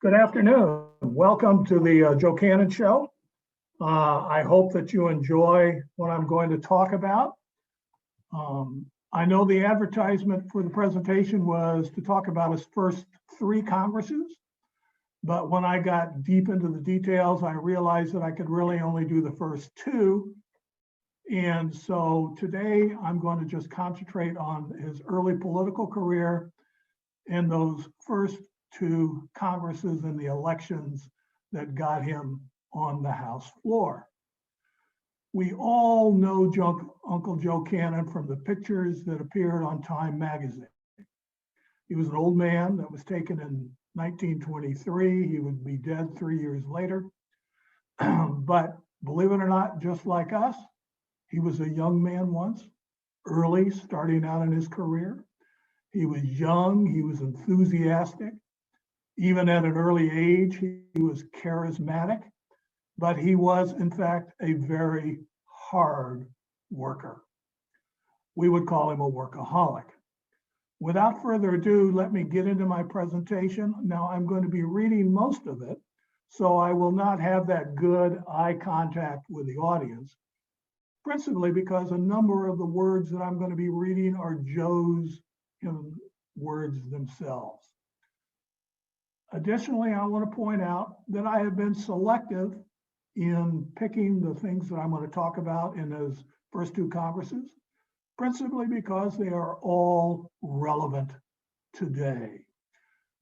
Good afternoon. Welcome to the Joe Cannon Show. I hope that you enjoy what I'm going to talk about. I know the advertisement for the presentation was to talk about his first three Congresses, but when I got deep into the details, I realized that I could really only do the first two. And so today I'm going to just concentrate on his early political career and those first two Congresses and the elections that got him on the House floor. We all know Uncle Joe Cannon from the pictures that appeared on Time magazine. He was an old man that was taken in 1923. He would be dead 3 years later. But believe it or not, just like us, he was a young man once, early, starting out in his career. He was young, he was enthusiastic. Even at an early age, he was charismatic, but he was, in fact, a very hard worker. We would call him a workaholic. Without further ado, let me get into my presentation. Now, I'm going to be reading most of it, so I will not have that good eye contact with the audience, principally because a number of the words that I'm going to be reading are Joe's words themselves. Additionally, I want to point out that I have been selective in picking the things that I'm going to talk about in those first two Congresses, principally because they are all relevant today.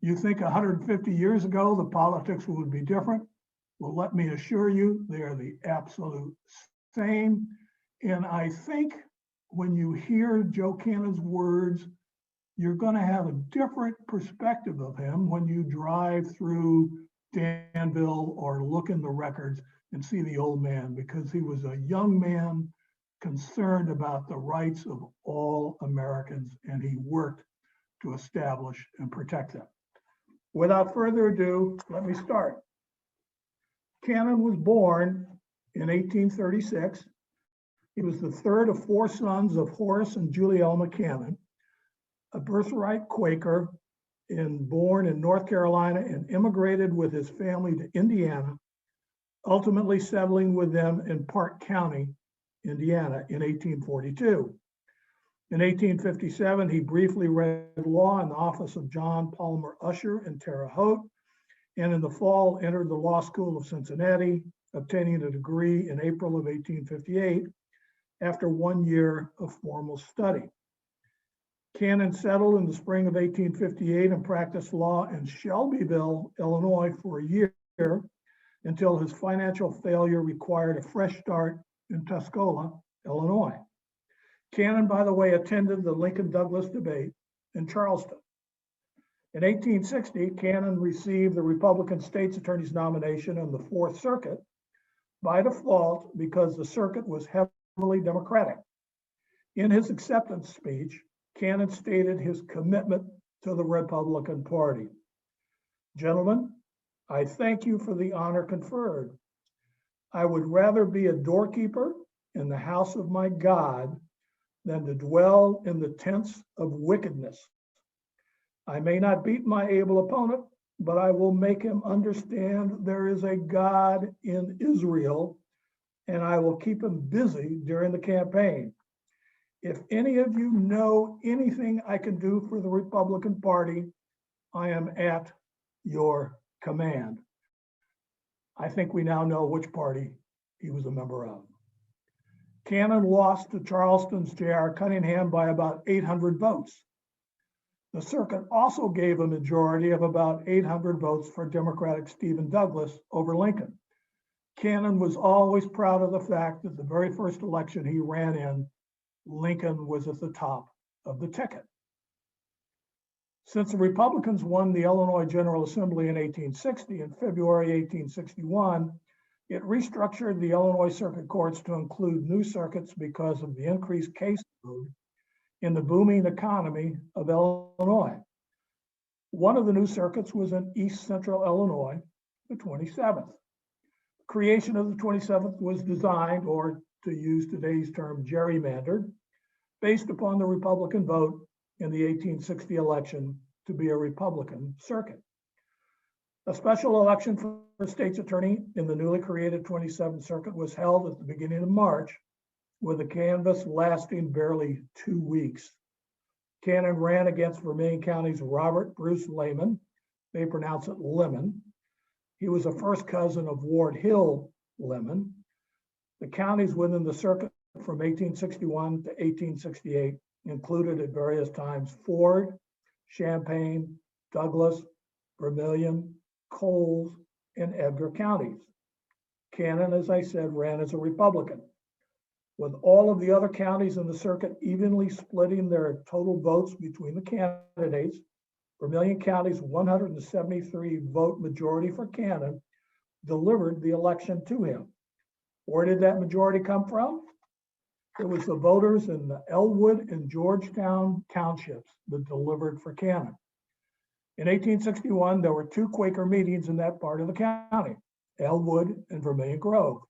You think 150 years ago, the politics would be different? Well, let me assure you, they are the absolute same. And I think when you hear Joe Cannon's words, you're going to have a different perspective of him when you drive through Danville or look in the records and see the old man, because he was a young man concerned about the rights of all Americans, and he worked to establish and protect them. Without further ado, let me start. Cannon was born in 1836. He was the third of four sons of Horace and Julie Elma Cannon, a birthright Quaker, born in North Carolina and immigrated with his family to Indiana, ultimately settling with them in Park County, Indiana in 1842. In 1857, he briefly read law in the office of John Palmer Usher in Terre Haute, and in the fall entered the Law School of Cincinnati, obtaining a degree in April of 1858 after 1 year of formal study. Cannon settled in the spring of 1858 and practiced law in Shelbyville, Illinois for a year until his financial failure required a fresh start in Tuscola, Illinois. Cannon, by the way, attended the Lincoln-Douglas debate in Charleston. In 1860, Cannon received the Republican State's Attorney's nomination in the Fourth Circuit by default because the circuit was heavily Democratic. In his acceptance speech, Cannon stated his commitment to the Republican Party. Gentlemen, I thank you for the honor conferred. I would rather be a doorkeeper in the house of my God than to dwell in the tents of wickedness. I may not beat my able opponent, but I will make him understand there is a God in Israel, and I will keep him busy during the campaign. If any of you know anything I can do for the Republican Party, I am at your command. I think we now know which party he was a member of. Cannon lost to Charleston's J.R. Cunningham by about 800 votes. The circuit also gave a majority of about 800 votes for Democratic Stephen Douglas over Lincoln. Cannon was always proud of the fact that the very first election he ran in, Lincoln was at the top of the ticket. Since the Republicans won the Illinois General Assembly in 1860, in February 1861, it restructured the Illinois Circuit Courts to include new circuits because of the increased caseload in the booming economy of Illinois. One of the new circuits was in East Central Illinois, the 27th. Creation of the 27th was designed, or to use today's term, gerrymandered, based upon the Republican vote in the 1860 election to be a Republican circuit. A special election for state's attorney in the newly created 27th Circuit was held at the beginning of March, with a canvass lasting barely 2 weeks. Cannon ran against Vermilion County's Robert Bruce Lehman. They pronounce it Lemon. He was a first cousin of Ward Hill Lemon. The counties within the circuit from 1861 to 1868 included at various times Ford, Champaign, Douglas, Vermilion, Coles, and Edgar counties. Cannon, as I said, ran as a Republican. With all of the other counties in the circuit evenly splitting their total votes between the candidates, Vermilion County's 173 vote majority for Cannon delivered the election to him. Where did that majority come from? It was the voters in the Elwood and Georgetown townships that delivered for Cannon. In 1861, there were 2 Quaker meetings in that part of the county, Elwood and Vermilion Grove.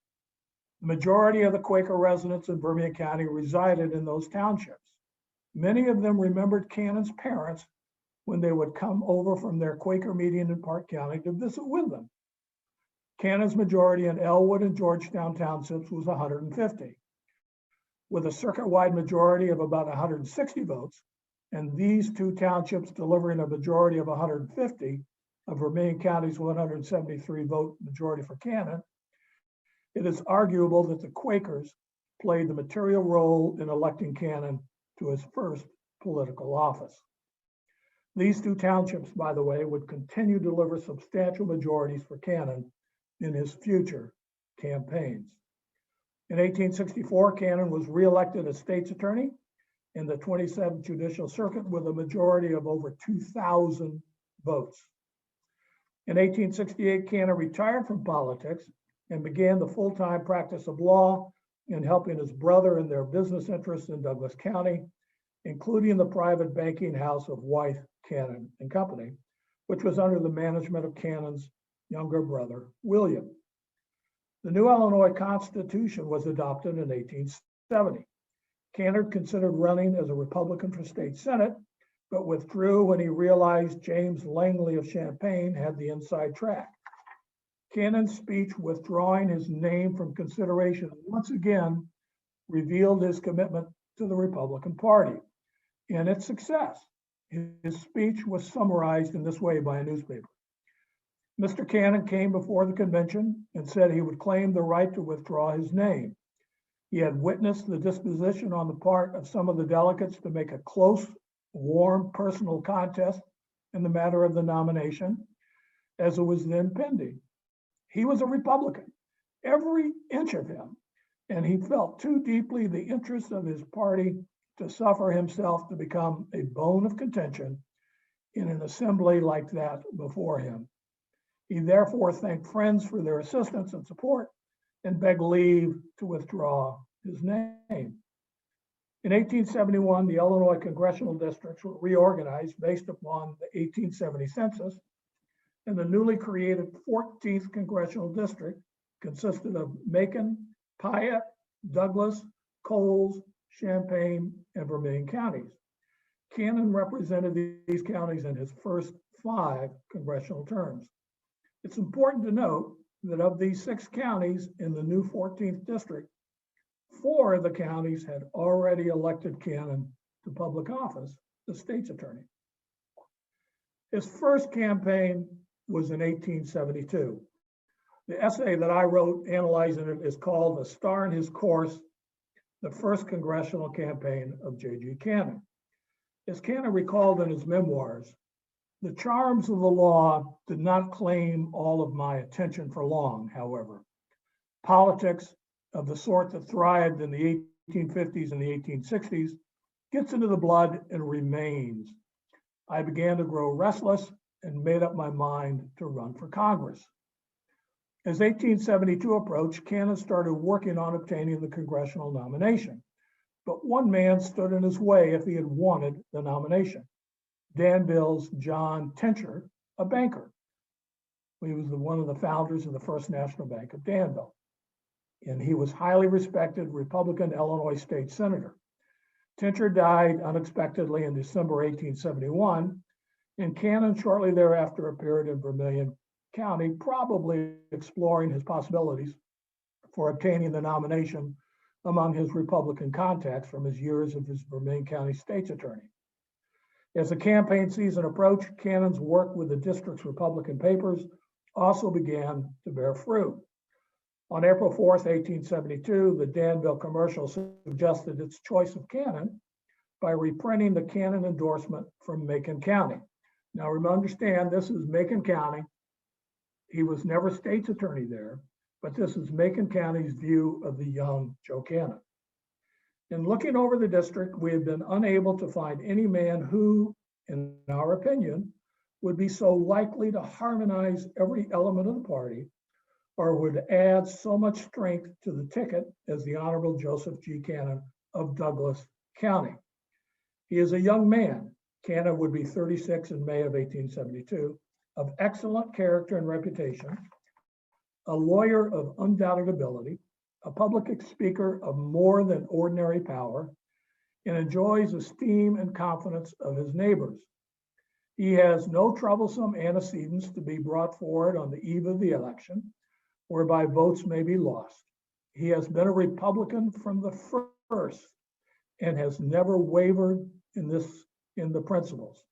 The majority of the Quaker residents in Vermilion County resided in those townships. Many of them remembered Cannon's parents when they would come over from their Quaker meeting in Park County to visit with them. Cannon's majority in Elwood and Georgetown townships was 150. With a circuit-wide majority of about 160 votes, and these 2 townships delivering a majority of 150 of Vermilion County's 173 vote majority for Cannon, it is arguable that the Quakers played the material role in electing Cannon to his first political office. These 2 townships, by the way, would continue to deliver substantial majorities for Cannon in his future campaigns. In 1864, Cannon was reelected as state's attorney in the 27th Judicial Circuit with a majority of over 2,000 votes. In 1868, Cannon retired from politics and began the full-time practice of law in helping his brother in their business interests in Douglas County, including the private banking house of Wythe, Cannon and Company, which was under the management of Cannon's younger brother, William. The new Illinois Constitution was adopted in 1870. Cannon considered running as a Republican for state Senate, but withdrew when he realized James Langley of Champaign had the inside track. Cannon's speech withdrawing his name from consideration once again revealed his commitment to the Republican Party and its success. His speech was summarized in this way by a newspaper. Mr. Cannon came before the convention and said he would claim the right to withdraw his name. He had witnessed the disposition on the part of some of the delegates to make a close, warm, personal contest in the matter of the nomination, as it was then pending. He was a Republican, every inch of him, and he felt too deeply the interests of his party to suffer himself to become a bone of contention in an assembly like that before him. He therefore thanked friends for their assistance and support and begged leave to withdraw his name. In 1871, the Illinois congressional districts were reorganized based upon the 1870 census, and the newly created 14th congressional district consisted of Macon, Piatt, Douglas, Coles, Champaign, and Vermilion counties. Cannon represented these counties in his first 5 congressional terms. It's important to note that of these 6 counties in the new 14th district, 4 of the counties had already elected Cannon to public office as state's attorney. His first campaign was in 1872. The essay that I wrote analyzing it is called "A Star in His Course, the First Congressional Campaign of J.G. Cannon." As Cannon recalled in his memoirs, the charms of the law did not claim all of my attention for long, however. Politics of the sort that thrived in the 1850s and the 1860s gets into the blood and remains. I began to grow restless and made up my mind to run for Congress. As 1872 approached, Cannon started working on obtaining the congressional nomination, but one man stood in his way if he had wanted the nomination. Danville's John Tincher, a banker. He was one of the founders of the First National Bank of Danville, and he was highly respected Republican Illinois state senator. Tincher died unexpectedly in December 1871, and Cannon shortly thereafter appeared in Vermilion County, probably exploring his possibilities for obtaining the nomination among his Republican contacts from his years as Vermilion County State's Attorney. As the campaign season approached, Cannon's work with the district's Republican papers also began to bear fruit. On April 4th, 1872, the Danville Commercial suggested its choice of Cannon by reprinting the Cannon endorsement from Macon County. Now, understand, this is Macon County. He was never state's attorney there, but this is Macon County's view of the young Joe Cannon. In looking over the district, we have been unable to find any man who, in our opinion, would be so likely to harmonize every element of the party or would add so much strength to the ticket as the Honorable Joseph G. Cannon of Douglas County. He is a young man. Cannon would be 36 in May of 1872, of excellent character and reputation, a lawyer of undoubted ability, a public speaker of more than ordinary power, and enjoys esteem and confidence of his neighbors. He has no troublesome antecedents to be brought forward on the eve of the election, whereby votes may be lost. He has been a Republican from the first and has never wavered in the principles.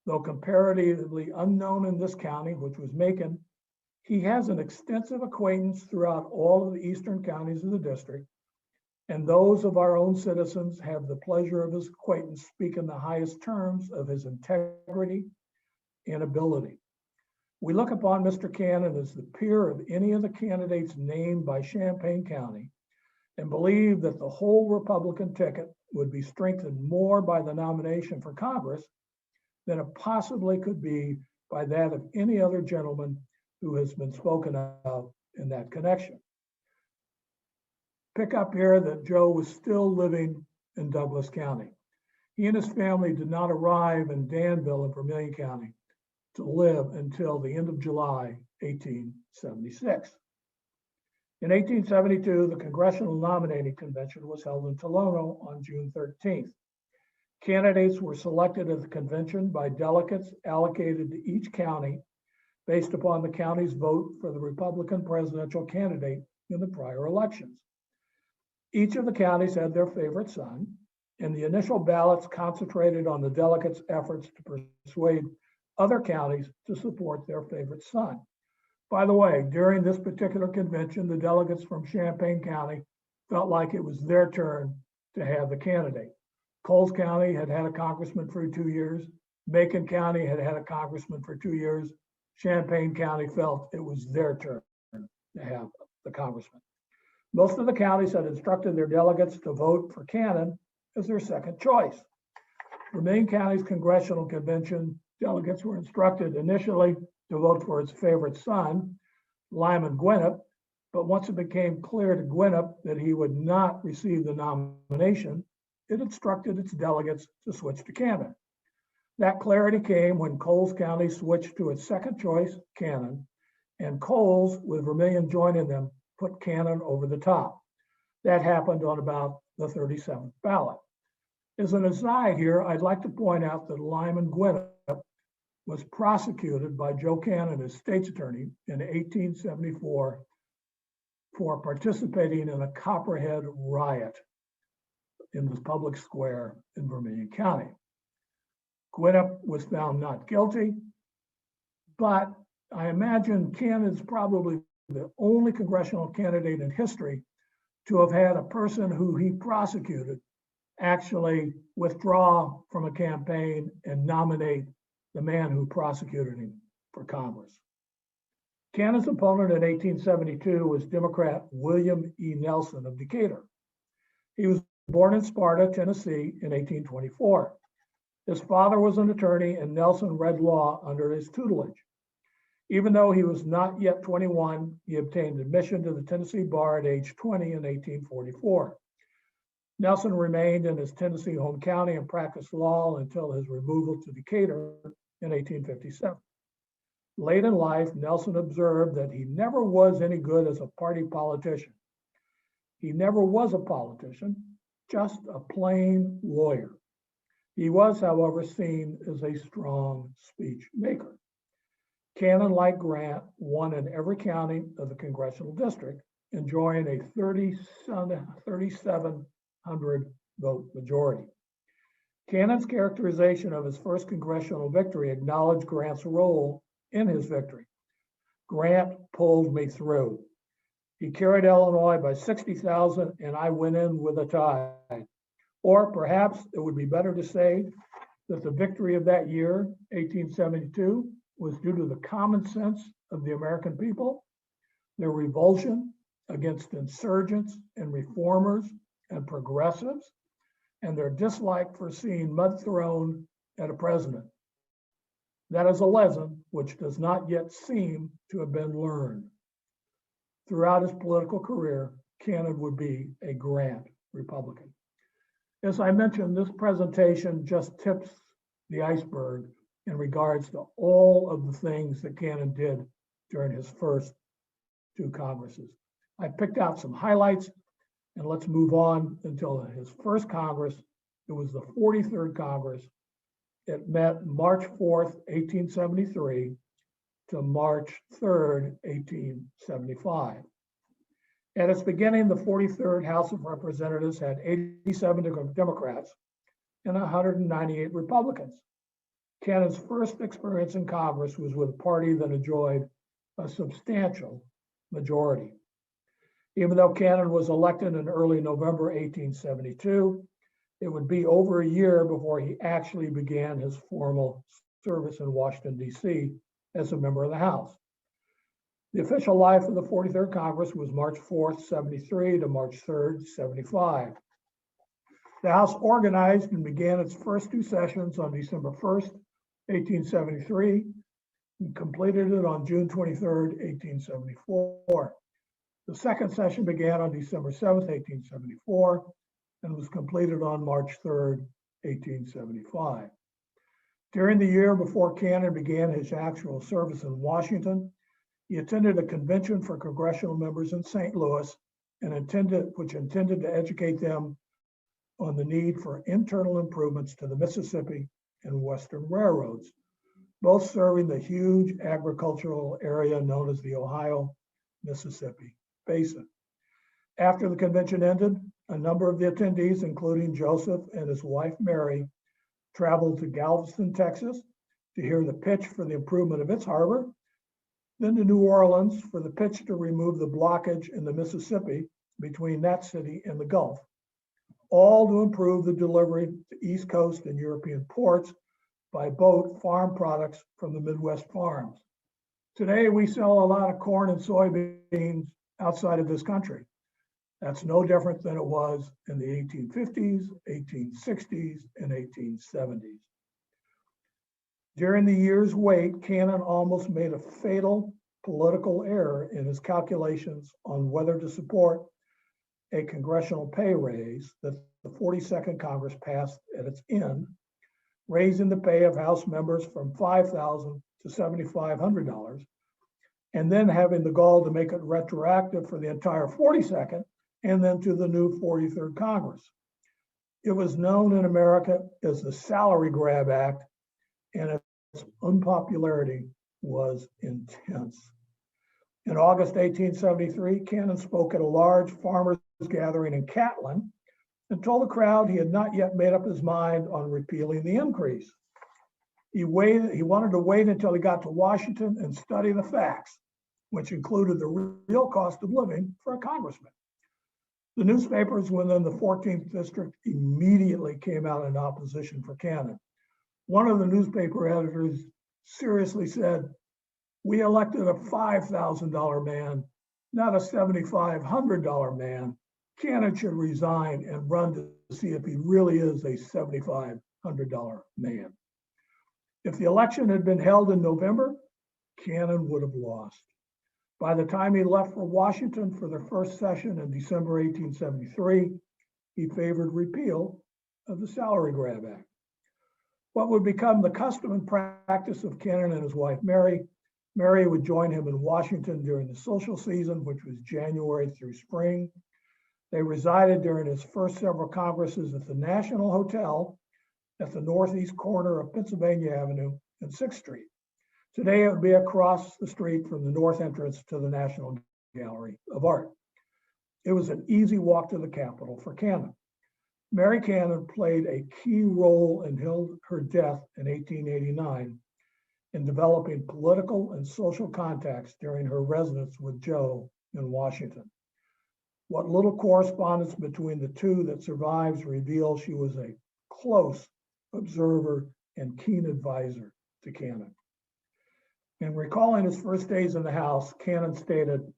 Though comparatively unknown in this county, which was Macon, he has an extensive acquaintance throughout all of the eastern counties of the district, and those of our own citizens have the pleasure of his acquaintance speak in the highest terms of his integrity and ability. We look upon Mr. Cannon as the peer of any of the candidates named by Champaign County and believe that the whole Republican ticket would be strengthened more by the nomination for Congress than it possibly could be by that of any other gentleman who has been spoken of in that connection. Pick up here that Joe was still living in Douglas County. He and his family did not arrive in Danville in Vermilion County to live until the end of July 1876. In 1872, the Congressional Nominating Convention was held in Tolono on June 13th. Candidates were selected at the convention by delegates allocated to each county based upon the county's vote for the Republican presidential candidate in the prior elections. Each of the counties had their favorite son, and the initial ballots concentrated on the delegates' efforts to persuade other counties to support their favorite son. By the way, during this particular convention, the delegates from Champaign County felt like it was their turn to have the candidate. Coles County had had a congressman for 2 years. Macon County had had a congressman for 2 years. Champaign County felt it was their turn to have the congressman. Most of the counties had instructed their delegates to vote for Cannon as their second choice. Vermilion County's congressional convention delegates were instructed initially to vote for its favorite son, Lyman Gwinnett, but once it became clear to Gwinnett that he would not receive the nomination, it instructed its delegates to switch to Cannon. That clarity came when Coles County switched to its second choice, Cannon, and Coles, with Vermilion joining them, put Cannon over the top. That happened on about the 37th ballot. As an aside here, I'd like to point out that Lyman Gwinnett was prosecuted by Joe Cannon as state's attorney in 1874 for participating in a Copperhead riot in the public square in Vermilion County. Gwinnett was found not guilty, but I imagine Cannon's probably the only congressional candidate in history to have had a person who he prosecuted actually withdraw from a campaign and nominate the man who prosecuted him for Congress. Cannon's opponent in 1872 was Democrat William E. Nelson of Decatur. He was born in Sparta, Tennessee in 1824. His father was an attorney and Nelson read law under his tutelage. Even though he was not yet 21, he obtained admission to the Tennessee bar at age 20 in 1844. Nelson remained in his Tennessee home county and practiced law until his removal to Decatur in 1857. Late in life, Nelson observed that he never was any good as a party politician. He never was a politician, just a plain lawyer. He was, however, seen as a strong speech maker. Cannon, like Grant, won in every county of the congressional district, enjoying a 3,700 vote majority. Cannon's characterization of his first congressional victory acknowledged Grant's role in his victory. Grant pulled me through. He carried Illinois by 60,000 and I went in with a tie. Or perhaps it would be better to say that the victory of that year, 1872, was due to the common sense of the American people, their revulsion against insurgents and reformers and progressives, and their dislike for seeing mud thrown at a president. That is a lesson which does not yet seem to have been learned. Throughout his political career, Cannon would be a Grant Republican. As I mentioned, this presentation just tips the iceberg in regards to all of the things that Cannon did during his first two Congresses. I picked out some highlights, and let's move on until his first Congress. It was the 43rd Congress. It met March 4th, 1873 to March 3rd, 1875. At its beginning, the 43rd House of Representatives had 87 Democrats and 198 Republicans. Cannon's first experience in Congress was with a party that enjoyed a substantial majority. Even though Cannon was elected in early November 1872, it would be over a year before he actually began his formal service in Washington, D.C. as a member of the House. The official life of the 43rd Congress was March 4th, 73 to March 3rd, 75. The House organized and began its first two sessions on December 1st, 1873, and completed it on June 23rd, 1874. The second session began on December 7th, 1874, and was completed on March 3rd, 1875. During the year before Cannon began his actual service in Washington, he attended a convention for congressional members in St. Louis, which intended to educate them on the need for internal improvements to the Mississippi and Western railroads, both serving the huge agricultural area known as the Ohio-Mississippi Basin. After the convention ended, a number of the attendees, including Joseph and his wife Mary, traveled to Galveston, Texas, to hear the pitch for the improvement of its harbor, then to New Orleans for the pitch to remove the blockage in the Mississippi between that city and the Gulf, all to improve the delivery to East Coast and European ports by boat farm products from the Midwest farms. Today, we sell a lot of corn and soybeans outside of this country. That's no different than it was in the 1850s, 1860s, and 1870s. During the year's wait, Cannon almost made a fatal political error in his calculations on whether to support a congressional pay raise that the 42nd Congress passed at its end, raising the pay of House members from $5,000 to $7,500, and then having the gall to make it retroactive for the entire 42nd and then to the new 43rd Congress. It was known in America as the Salary Grab Act, and its unpopularity was intense. In August 1873, Cannon spoke at a large farmers gathering in Catlin and told the crowd he had not yet made up his mind on repealing the increase. He wanted to wait until he got to Washington and study the facts, which included the real cost of living for a congressman. The newspapers within the 14th district immediately came out in opposition for Cannon. One of the newspaper editors seriously said, "We elected a $5,000 man, not a $7,500 man. Cannon should resign and run to see if he really is a $7,500 man." If the election had been held in November, Cannon would have lost. By the time he left for Washington for the first session in December 1873, he favored repeal of the Salary Grab Act. What would become the custom and practice of Cannon and his wife Mary would join him in Washington during the social season, which was January through spring. They resided during his first several Congresses at the National Hotel at the northeast corner of Pennsylvania Avenue and 6th Street. Today, it would be across the street from the north entrance to the National Gallery of Art. It was an easy walk to the Capitol for Cannon. Mary Cannon played a key role until her death in 1889 in developing political and social contacts during her residence with Joe in Washington. What little correspondence between the two that survives reveals she was a close observer and keen advisor to Cannon. In recalling his first days in the House, Cannon stated,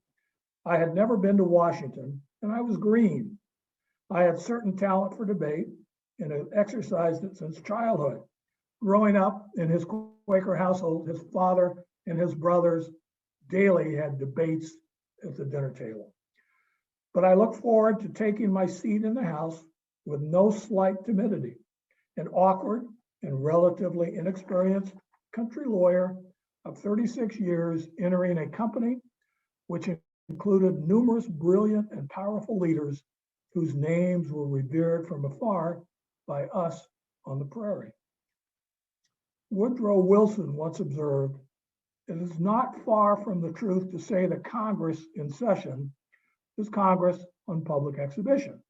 "I had never been to Washington and I was green. I had certain talent for debate and had exercised it since childhood. Growing up in his Quaker household, his father and his brothers daily had debates at the dinner table. But I look forward to taking my seat in the House with no slight timidity. An awkward and relatively inexperienced country lawyer of 36 years entering a company which included numerous brilliant and powerful leaders whose names were revered from afar by us on the prairie." Woodrow Wilson once observed, "It is not far from the truth to say that Congress in session is Congress on public exhibition,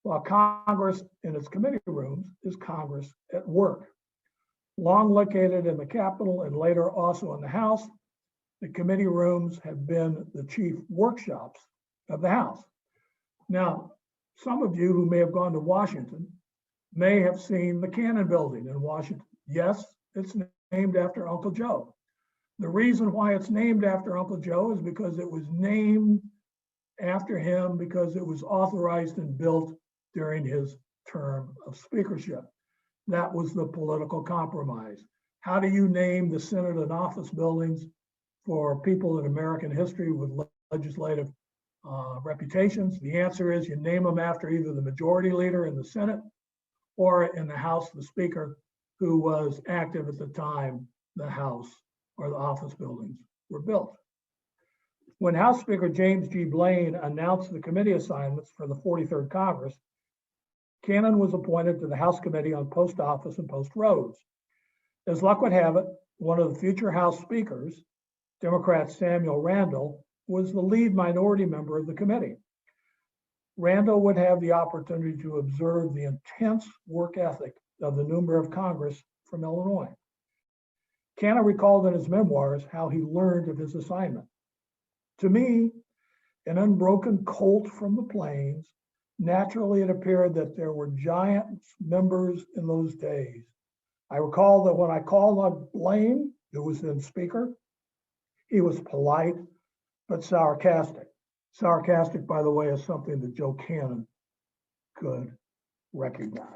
while Congress in its committee rooms is Congress at work." Long located in the Capitol and later also in the House, the committee rooms have been the chief workshops of the House. Now, some of you who may have gone to Washington may have seen the Cannon Building in Washington. Yes, it's named after Uncle Joe. The reason why it's named after Uncle Joe is because it was named after him because it was authorized and built during his term of speakership. That was the political compromise. How do you name the Senate and office buildings for people in American history with legislative reputations? The answer is you name them after either the majority leader in the Senate or in the House, the Speaker, who was active at the time the House or the office buildings were built. When House Speaker James G. Blaine announced the committee assignments for the 43rd Congress, Cannon was appointed to the House Committee on Post Office and Post Roads. As luck would have it, one of the future House speakers, Democrat Samuel Randall, was the lead minority member of the committee. Randall would have the opportunity to observe the intense work ethic of the new member of Congress from Illinois. Cannon recalled in his memoirs how he learned of his assignment. "To me, an unbroken colt from the plains, naturally it appeared that there were giant members in those days. I recall that when I called on Blaine, who was then Speaker, he was polite but sarcastic. Sarcastic, by the way, is something that Joe Cannon could recognize.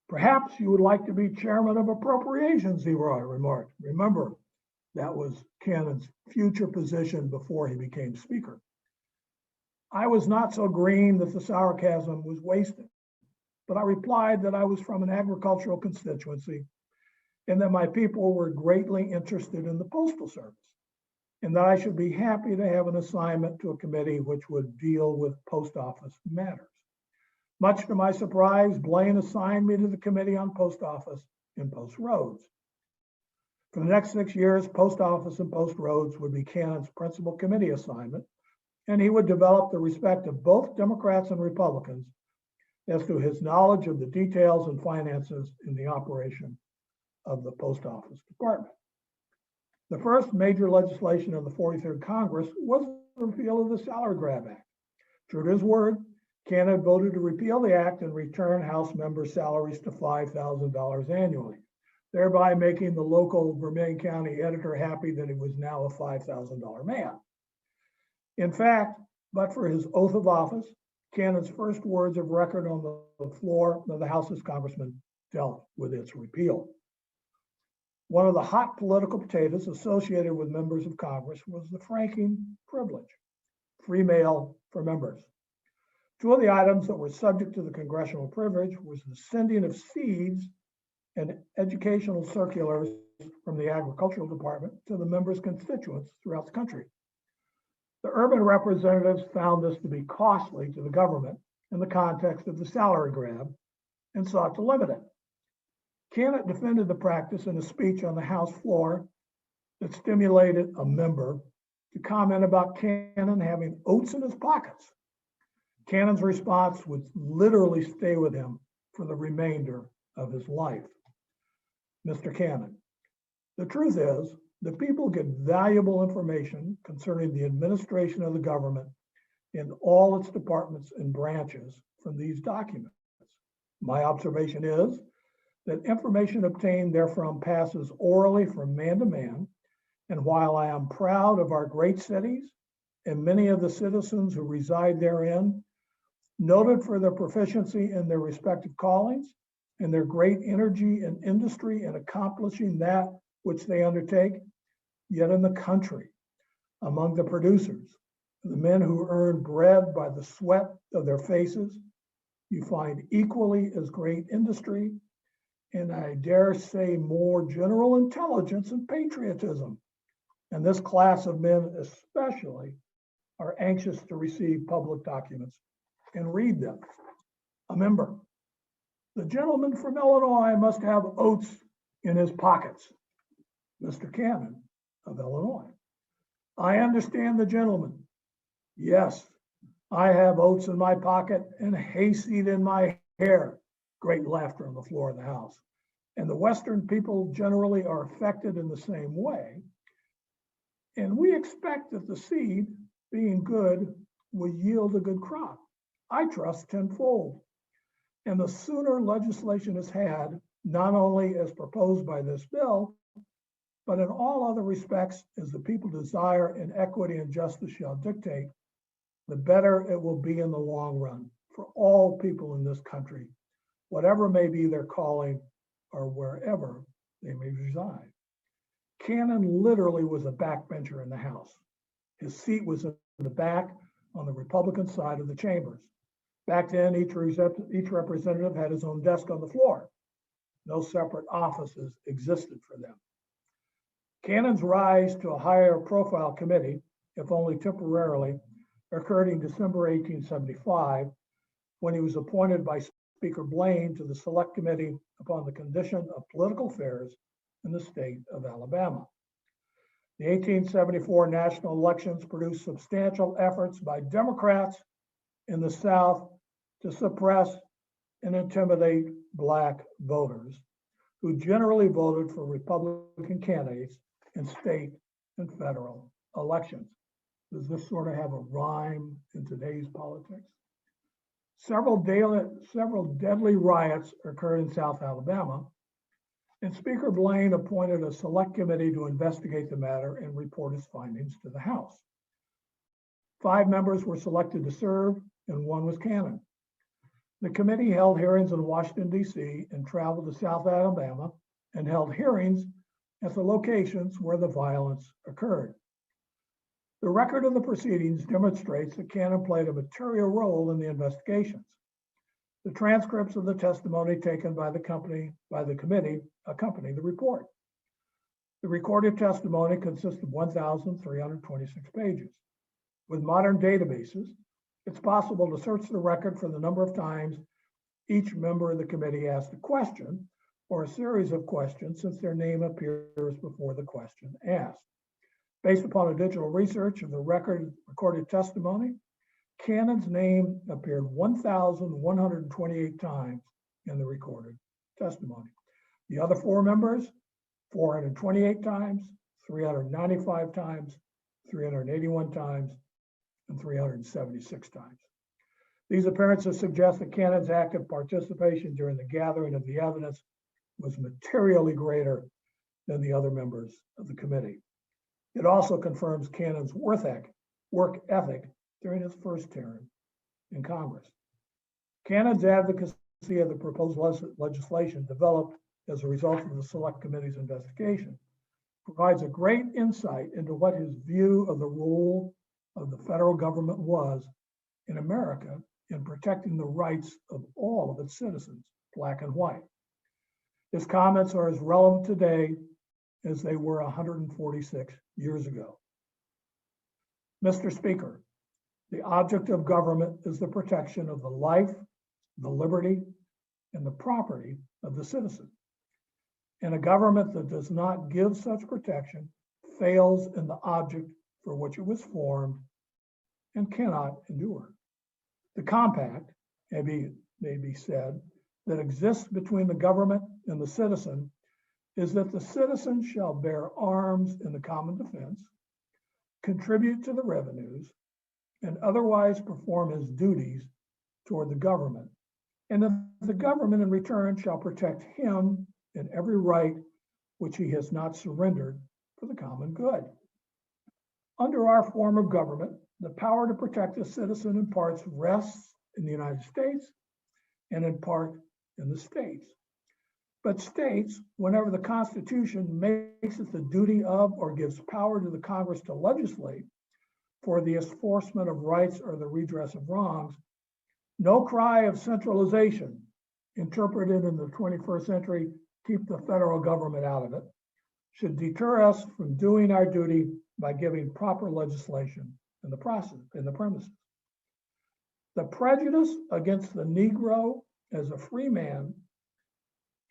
Perhaps you would like to be chairman of appropriations, he remarked. Remember, that was Cannon's future position before he became Speaker. I was not so green that the sarcasm was wasted, but I replied that I was from an agricultural constituency and that my people were greatly interested in the Postal Service and that I should be happy to have an assignment to a committee which would deal with post office matters. Much to my surprise, Blaine assigned me to the Committee on Post Office and Post Roads. For the next 6 years, Post Office and Post Roads would be Cannon's principal committee assignment, and he would develop the respect of both Democrats and Republicans as to his knowledge of the details and finances in the operation of the Post Office Department. The first major legislation of the 43rd Congress was the repeal of the Salary Grab Act. True to his word, Cannon voted to repeal the act and return House members' salaries to $5,000 annually, thereby making the local Vermilion County editor happy that he was now a $5,000 man. In fact, but for his oath of office, Cannon's first words of record on the floor of the House as Congressman dealt with its repeal. One of the hot political potatoes associated with members of Congress was the franking privilege, free mail for members. Two of the items that were subject to the congressional privilege was the sending of seeds and educational circulars from the Agricultural Department to the members' constituents throughout the country. The urban representatives found this to be costly to the government in the context of the salary grab and sought to limit it. Cannon defended the practice in a speech on the House floor that stimulated a member to comment about Cannon having oats in his pockets. Cannon's response would literally stay with him for the remainder of his life. Mr. Cannon, the truth is that people get valuable information concerning the administration of the government in all its departments and branches from these documents. My observation is that information obtained therefrom passes orally from man to man, and while I am proud of our great cities and many of the citizens who reside therein, noted for their proficiency in their respective callings and their great energy and industry in accomplishing that which they undertake, yet in the country, among the producers, the men who earn bread by the sweat of their faces, you find equally as great industry, and I dare say more general intelligence and patriotism. And this class of men especially are anxious to receive public documents and read them. A member, the gentleman from Illinois must have oats in his pockets. Mr. Cannon of Illinois, I understand the gentleman. Yes, I have oats in my pocket and hayseed in my hair. Great laughter on the floor of the House. And the Western people generally are affected in the same way. And we expect that the seed, being good, will yield a good crop. I trust tenfold. And the sooner legislation is had, not only as proposed by this bill, but in all other respects, as the people desire and equity and justice shall dictate, the better it will be in the long run for all people in this country, whatever may be their calling or wherever they may reside. Cannon literally was a backbencher in the House. His seat was in the back on the Republican side of the chambers. Back then, each representative had his own desk on the floor. No separate offices existed for them. Cannon's rise to a higher profile committee, if only temporarily, occurred in December 1875, when he was appointed by Speaker Blaine to the Select Committee upon the condition of political affairs in the state of Alabama. The 1874 national elections produced substantial efforts by Democrats in the South to suppress and intimidate Black voters, who generally voted for Republican candidates in state and federal elections. Does this sort of have a rhyme in today's politics? Several deadly riots occurred in South Alabama, and Speaker Blaine appointed a select committee to investigate the matter and report his findings to the House. 5 members were selected to serve, and 1 was Cannon. The committee held hearings in Washington, D.C., and traveled to South Alabama and held hearings at the locations where the violence occurred. The record of the proceedings demonstrates that Cannon played a material role in the investigations. The transcripts of the testimony taken by the committee accompany the report. The recorded testimony consists of 1,326 pages. With modern databases, it's possible to search the record for the number of times each member of the committee asked a question or a series of questions, since their name appears before the question asked. Based upon a digital research of the recorded testimony, Cannon's name appeared 1,128 times in the recorded testimony. The other 4 members, 428 times, 395 times, 381 times, and 376 times. These appearances suggest that Cannon's active participation during the gathering of the evidence was materially greater than the other members of the committee. It also confirms Cannon's work ethic during his first term in Congress. Cannon's advocacy of the proposed legislation developed as a result of the Select Committee's investigation provides a great insight into what his view of the role of the federal government was in America in protecting the rights of all of its citizens, Black and white. His comments are as relevant today as they were 146 years ago. Mr. Speaker, the object of government is the protection of the life, the liberty, and the property of the citizen. And a government that does not give such protection fails in the object for which it was formed and cannot endure. The compact, may be said, that exists between the government and the citizen is that the citizen shall bear arms in the common defense, contribute to the revenues, and otherwise perform his duties toward the government, and that the government in return shall protect him in every right which he has not surrendered for the common good. Under our form of government, the power to protect the citizen in parts rests in the United States and in part in the states. But states, whenever the Constitution makes it the duty of or gives power to the Congress to legislate for the enforcement of rights or the redress of wrongs, no cry of centralization, interpreted in the 21st century, keep the federal government out of it, should deter us from doing our duty by giving proper legislation in the process, in the premises. The prejudice against the Negro as a free man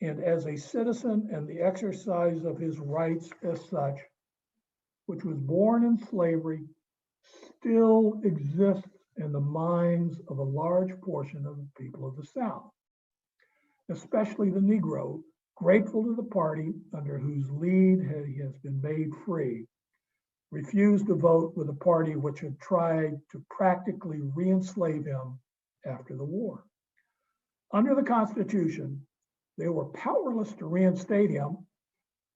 and as a citizen and the exercise of his rights as such, which was born in slavery, still exists in the minds of a large portion of the people of the South, especially the Negro, grateful to the party under whose lead he has been made free, refused to vote with a party which had tried to practically re-enslave him after the war. Under the Constitution, they were powerless to reinstate him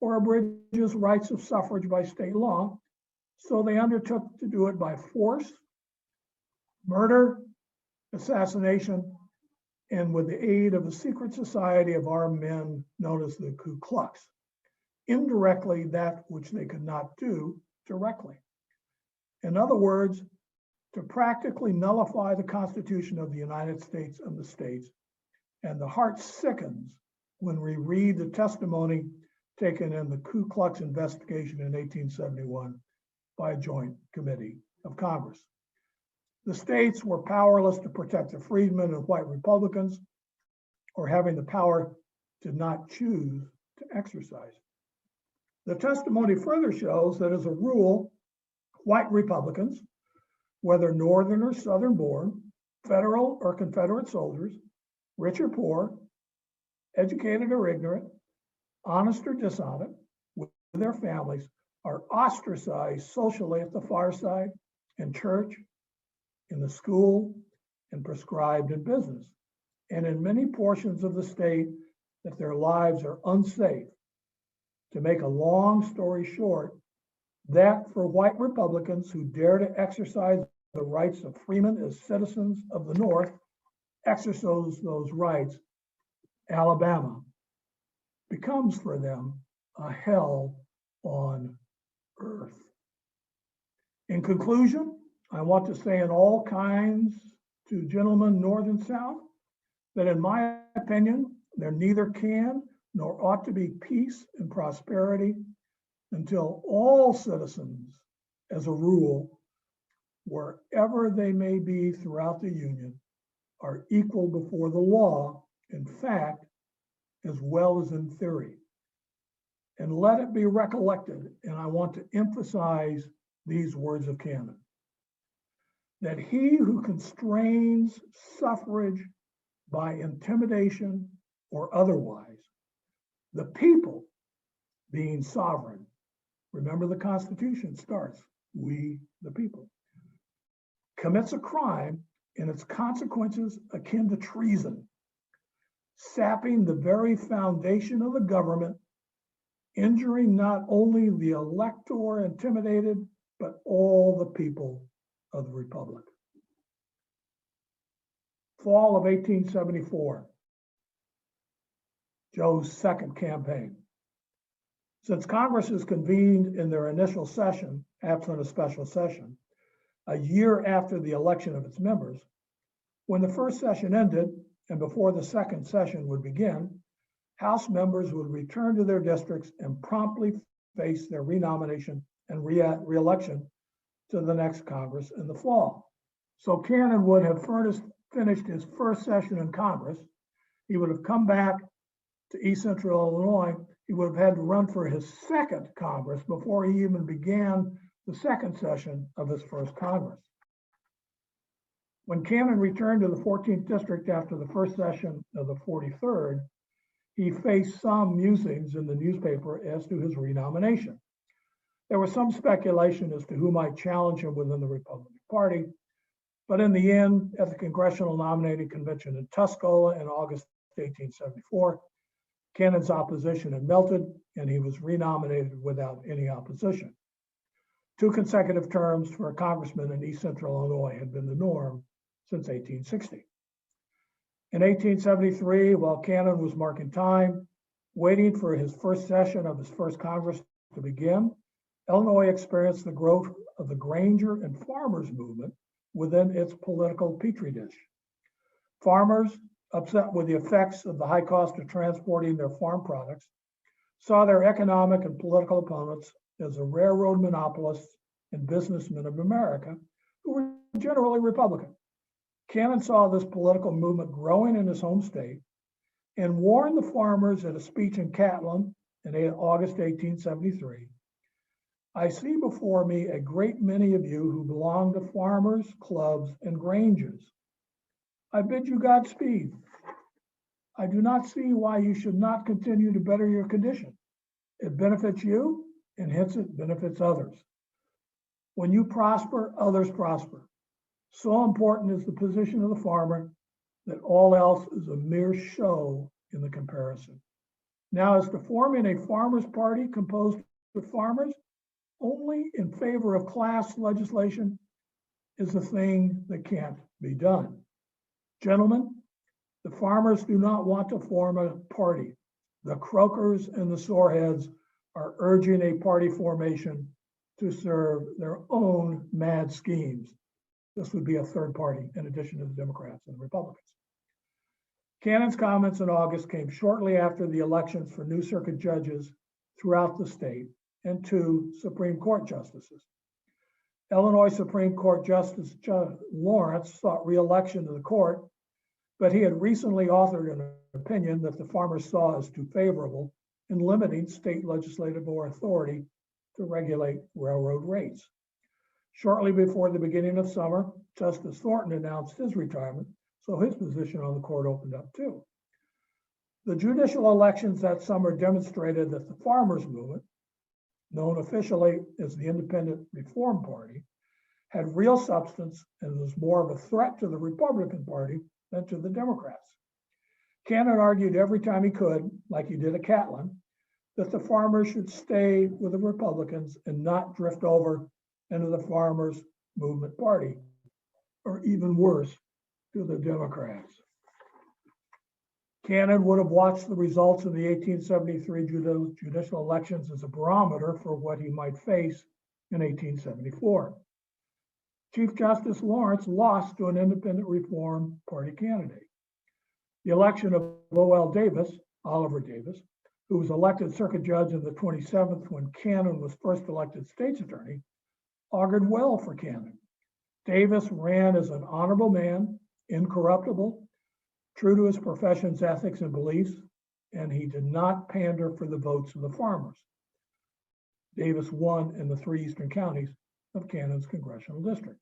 or abridge his rights of suffrage by state law, so they undertook to do it by force, murder, assassination, and with the aid of a secret society of armed men known as the Ku Klux, indirectly that which they could not do directly. In other words, to practically nullify the Constitution of the United States and the states, and the heart sickens when we read the testimony taken in the Ku Klux investigation in 1871 by a joint committee of Congress. The states were powerless to protect the freedmen and white Republicans, or having the power did not choose to exercise. The testimony further shows that as a rule, white Republicans, whether Northern or Southern born, Federal or Confederate soldiers, rich or poor, educated or ignorant, honest or dishonest, with their families, are ostracized socially at the fireside, in church, in the school, and prescribed in business, and in many portions of the state that their lives are unsafe. To make a long story short, that for white Republicans who dare to exercise the rights of freemen as citizens of the North, exercise those rights, Alabama becomes for them a hell on earth. In conclusion, I want to say in all kinds to gentlemen North and South that in my opinion, there neither can nor ought to be peace and prosperity until all citizens, as a rule, wherever they may be throughout the Union, are equal before the law, in fact, as well as in theory. And let it be recollected, and I want to emphasize these words of canon, that he who constrains suffrage by intimidation or otherwise, the people being sovereign, remember the Constitution starts, we the people, commits a crime and its consequences akin to treason, sapping the very foundation of the government, injuring not only the elector intimidated, but all the people of the Republic. Fall of 1874, Joe's second campaign. Since Congress is convened in their initial session, absent a special session, a year after the election of its members, when the first session ended and before the second session would begin, House members would return to their districts and promptly face their renomination and re-election to the next Congress in the fall. So Cannon would have finished his first session in Congress. He would have come back to East Central Illinois. he would have had to run for his second Congress before he even began the second session of his first Congress. When Cannon returned to the 14th District after the first session of the 43rd, he faced some musings in the newspaper as to his renomination. There was some speculation as to who might challenge him within the Republican Party, but in the end, at the Congressional Nominating Convention in Tuscola in August 1874, Cannon's opposition had melted and he was renominated without any opposition. 2 consecutive terms for a congressman in East Central Illinois had been the norm since 1860. In 1873, while Cannon was marking time, waiting for his first session of his first Congress to begin, Illinois experienced the growth of the Granger and farmers movement within its political petri dish. Farmers, upset with the effects of the high cost of transporting their farm products, saw their economic and political opponents as the railroad monopolists and businessmen of America, who were generally Republican. Cannon saw this political movement growing in his home state and warned the farmers at a speech in Catlin in August 1873, "I see before me a great many of you who belong to farmers, clubs, and granges. I bid you Godspeed. I do not see why you should not continue to better your condition. It benefits you, and hence it benefits others. When you prosper, others prosper. So important is the position of the farmer that all else is a mere show in the comparison. Now, as to forming a farmers' party composed of farmers only in favor of class legislation is a thing that can't be done. Gentlemen, the farmers do not want to form a party. The croakers and the soreheads are urging a party formation to serve their own mad schemes." This would be a third party in addition to the Democrats and the Republicans. Cannon's comments in August came shortly after the elections for new circuit judges throughout the state and 2 Supreme Court justices. Illinois Supreme Court Justice Lawrence sought re-election to the court, but he had recently authored an opinion that the farmers saw as too favorable in limiting state legislative authority to regulate railroad rates. Shortly before the beginning of summer, Justice Thornton announced his retirement, so his position on the court opened up too. The judicial elections that summer demonstrated that the farmers' movement, known officially as the Independent Reform Party, had real substance and was more of a threat to the Republican Party than to the Democrats. Cannon argued every time he could, like he did at Catlin, that the farmers should stay with the Republicans and not drift over into the farmers' movement party, or even worse, to the Democrats. Cannon would have watched the results of the 1873 judicial elections as a barometer for what he might face in 1874. Chief Justice Lawrence lost to an Independent Reform Party candidate. The election of O.L. Davis, Oliver Davis, who was elected circuit judge in the 27th when Cannon was first elected state's attorney, augured well for Cannon. Davis ran as an honorable man, incorruptible, true to his profession's ethics and beliefs, and he did not pander for the votes of the farmers. Davis won in the 3 eastern counties of Cannon's congressional district.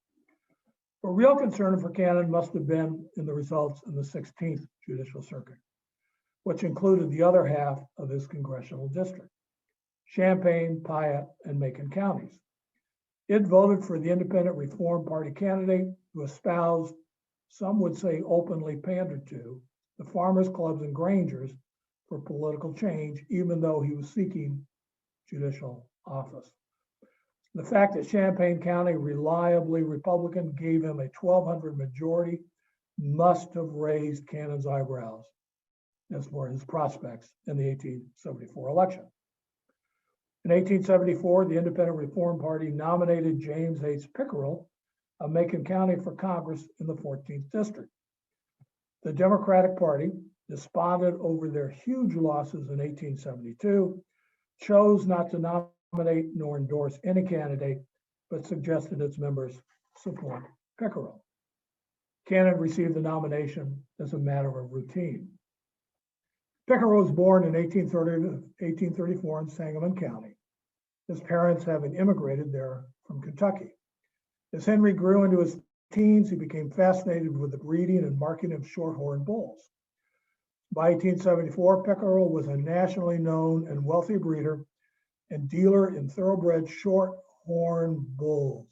A real concern for Cannon must have been in the results in the 16th Judicial Circuit, which included the other half of his congressional district, Champaign, Piatt, and Macon counties. It voted for the Independent Reform Party candidate who espoused, some would say openly pandered to, the farmers' clubs and grangers for political change, even though he was seeking judicial office. The fact that Champaign County, reliably Republican, gave him a 1,200 majority must have raised Cannon's eyebrows as for his prospects in the 1874 election. In 1874, the Independent Reform Party nominated James H. Pickerel of Macon County for Congress in the 14th District. The Democratic Party, despondent over their huge losses in 1872, chose not to nominate nor endorse any candidate, but suggested its members support Pickerel. Cannon received the nomination as a matter of routine. Pickerel was born in 1834 in Sangamon County, his parents having immigrated there from Kentucky. As Henry grew into his teens, he became fascinated with the breeding and marketing of shorthorn bulls. By 1874, Pickerel was a nationally known and wealthy breeder and dealer in thoroughbred shorthorn bulls.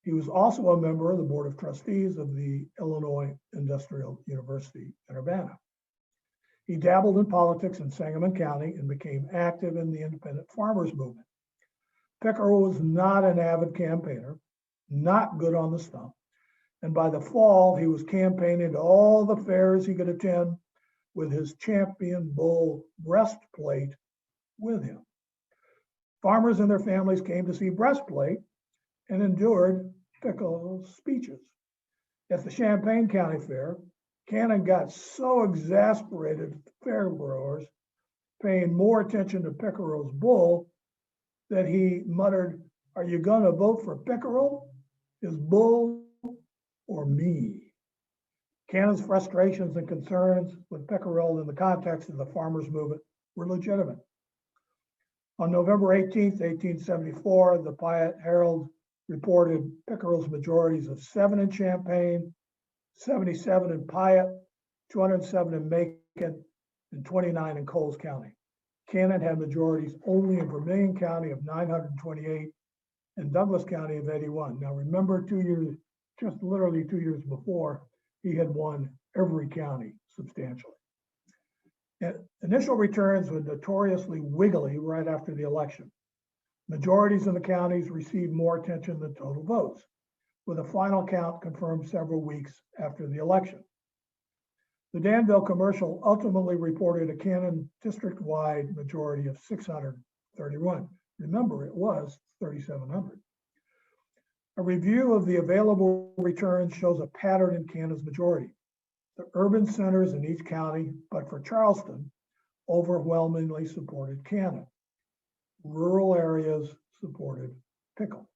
He was also a member of the Board of Trustees of the Illinois Industrial University in Urbana. He dabbled in politics in Sangamon County and became active in the independent farmers movement. Pickerel was not an avid campaigner, not good on the stump, and by the fall, he was campaigning to all the fairs he could attend with his champion bull Breastplate with him. Farmers and their families came to see Breastplate and endured Pickerel's speeches. At the Champaign County Fair, Cannon got so exasperated at the fair growers paying more attention to Pickerel's bull that he muttered, "Are you going to vote for Pickerel, his bull, or me?" Cannon's frustrations and concerns with Pickerel in the context of the farmers' movement were legitimate. On November 18th, 1874, the Piatt Herald reported Pickerel's majorities of 7 in Champaign, 77 in Piatt, 207 in Macon, and 29 in Coles County. Cannon had majorities only in Vermilion County of 928 and Douglas County of 81. Now remember, 2 years, just literally 2 years before, he had won every county substantially. And initial returns were notoriously wiggly right after the election. Majorities in the counties received more attention than total votes, with a final count confirmed several weeks after the election. The Danville Commercial ultimately reported a Cannon district-wide majority of 631. Remember, it was 3,700. A review of the available returns shows a pattern in Cannon's majority. The urban centers in each county, but for Charleston, overwhelmingly supported Cannon. Rural areas supported Pickerel.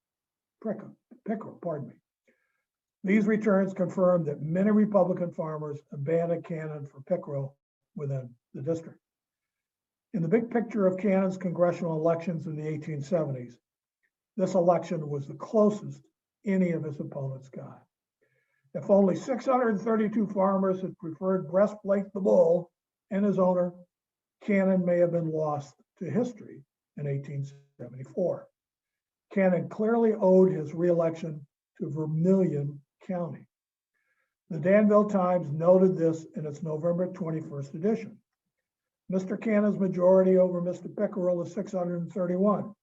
These returns confirmed that many Republican farmers abandoned Cannon for Pickerel within the district. In the big picture of Cannon's congressional elections in the 1870s, this election was the closest any of his opponents got. If only 632 farmers had preferred Breastplate the bull and his owner, Cannon may have been lost to history in 1874. Cannon clearly owed his reelection to Vermilion County. The Danville Times noted this in its November 21st edition. Mr. Cannon's majority over Mr. Pickerel is 631.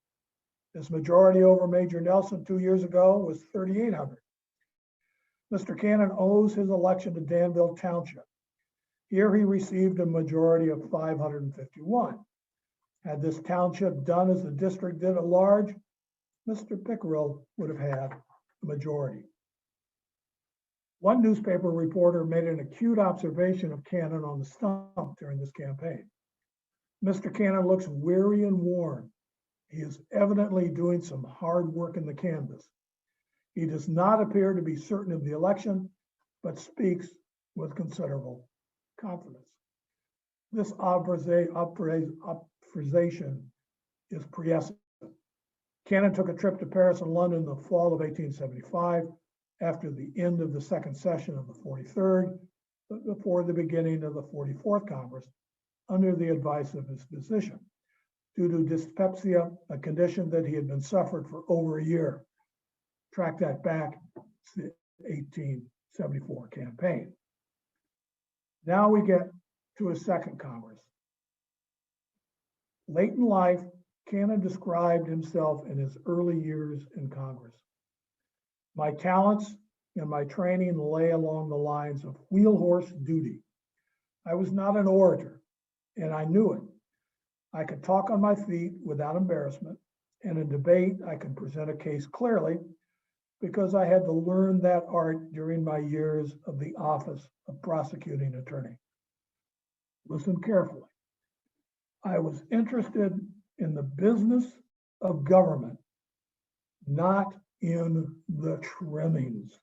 His majority over Major Nelson 2 years ago was 3,800. Mr. Cannon owes his election to Danville Township. Here he received a majority of 551. Had this township done as the district did at large, Mr. Pickerel would have had a majority. One newspaper reporter made an acute observation of Cannon on the stump during this campaign. Mr. Cannon looks weary and worn. He is evidently doing some hard work in the canvass. He does not appear to be certain of the election, but speaks with considerable confidence. This obfuscation is prescient. Cannon took a trip to Paris and London in the fall of 1875 after the end of the second session of the 43rd, but before the beginning of the 44th Congress, under the advice of his physician, due to dyspepsia, a condition that he had been suffered for over a year. Track that back to the 1874 campaign. Now we get to his second Congress. Late in life, Cannon described himself in his early years in Congress. My talents and my training lay along the lines of wheel horse duty. I was not an orator, and I knew it. I could talk on my feet without embarrassment, and in debate, I could present a case clearly because I had to learn that art during my years of the office of prosecuting attorney. Listen carefully. I was interested in the business of government, not in the trimmings.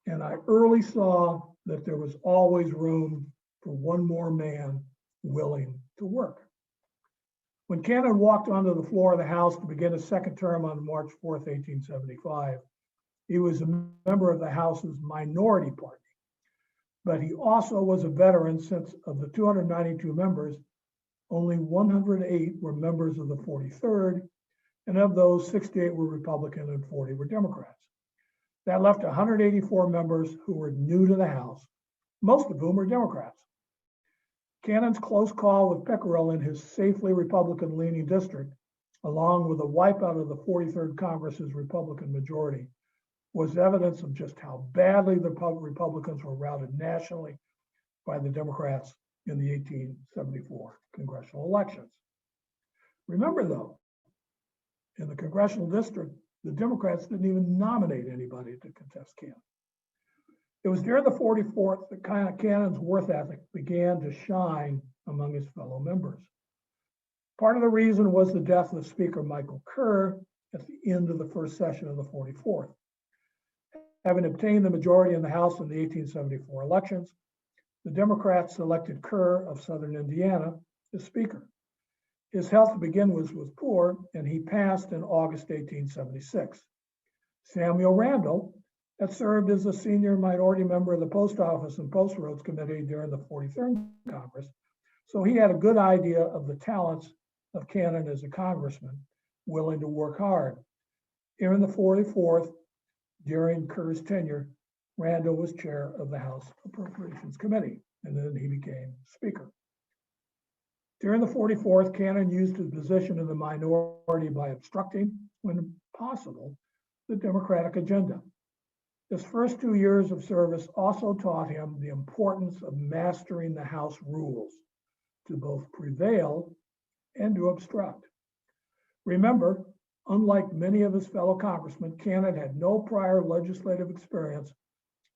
And I early saw that there was always room for one more man willing to work. When Cannon walked onto the floor of the House to begin his second term on March 4th, 1875, he was a member of the House's minority party, but he also was a veteran since of the 292 members, only 108 were members of the 43rd, and of those, 68 were Republican and 40 were Democrats. That left 184 members who were new to the House, most of whom were Democrats. Cannon's close call with Pickerel in his safely Republican-leaning district, along with a wipeout of the 43rd Congress's Republican majority, was evidence of just how badly the Republicans were routed nationally by the Democrats in the 1874 congressional elections. Remember, though, in the congressional district, the Democrats didn't even nominate anybody to contest Cannon. It was during the 44th that Cannon's work ethic began to shine among his fellow members. Part of the reason was the death of Speaker Michael Kerr at the end of the first session of the 44th. Having obtained the majority in the House in the 1874 elections, the Democrats selected Kerr of Southern Indiana as Speaker. His health to begin with was poor, and he passed in August 1876. Samuel Randall had served as a senior minority member of the Post Office and Post Roads Committee during the 43rd Congress, so he had a good idea of the talents of Cannon as a congressman, willing to work hard. Here in the 44th, during Kerr's tenure, Randall was chair of the House Appropriations Committee, and then he became Speaker. During the 44th, Cannon used his position in the minority by obstructing, when possible, the Democratic agenda. His first 2 years of service also taught him the importance of mastering the House rules to both prevail and to obstruct. Remember, unlike many of his fellow congressmen, Cannon had no prior legislative experience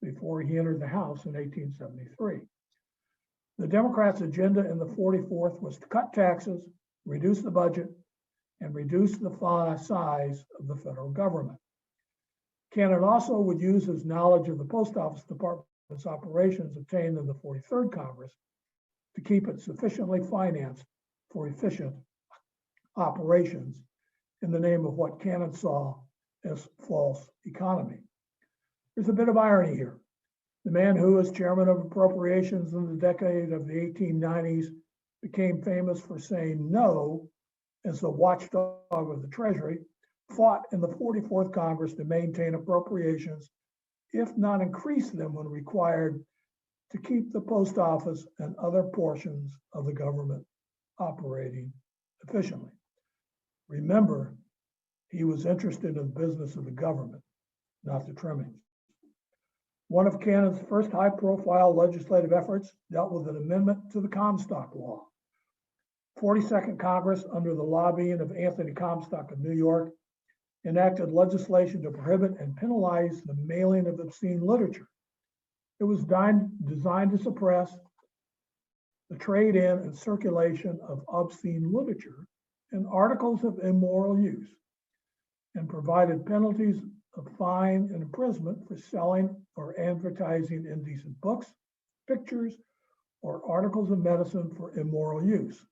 before he entered the House in 1873. The Democrats' agenda in the 44th was to cut taxes, reduce the budget, and reduce the size of the federal government. Cannon also would use his knowledge of the Post Office Department's operations obtained in the 43rd Congress to keep it sufficiently financed for efficient operations in the name of what Cannon saw as false economy. There's a bit of irony here. The man who was chairman of appropriations in the decade of the 1890s became famous for saying no as the watchdog of the Treasury, fought in the 44th Congress to maintain appropriations, if not increase them when required, to keep the post office and other portions of the government operating efficiently. Remember, he was interested in the business of the government, not the trimmings. One of Cannon's first high-profile legislative efforts dealt with an amendment to the Comstock Law. 42nd Congress, under the lobbying of Anthony Comstock of New York, enacted legislation to prohibit and penalize the mailing of obscene literature. It was designed to suppress the trade in and circulation of obscene literature and articles of immoral use, and provided penalties of fine and imprisonment for selling or advertising indecent books, pictures, or articles of medicine for immoral use,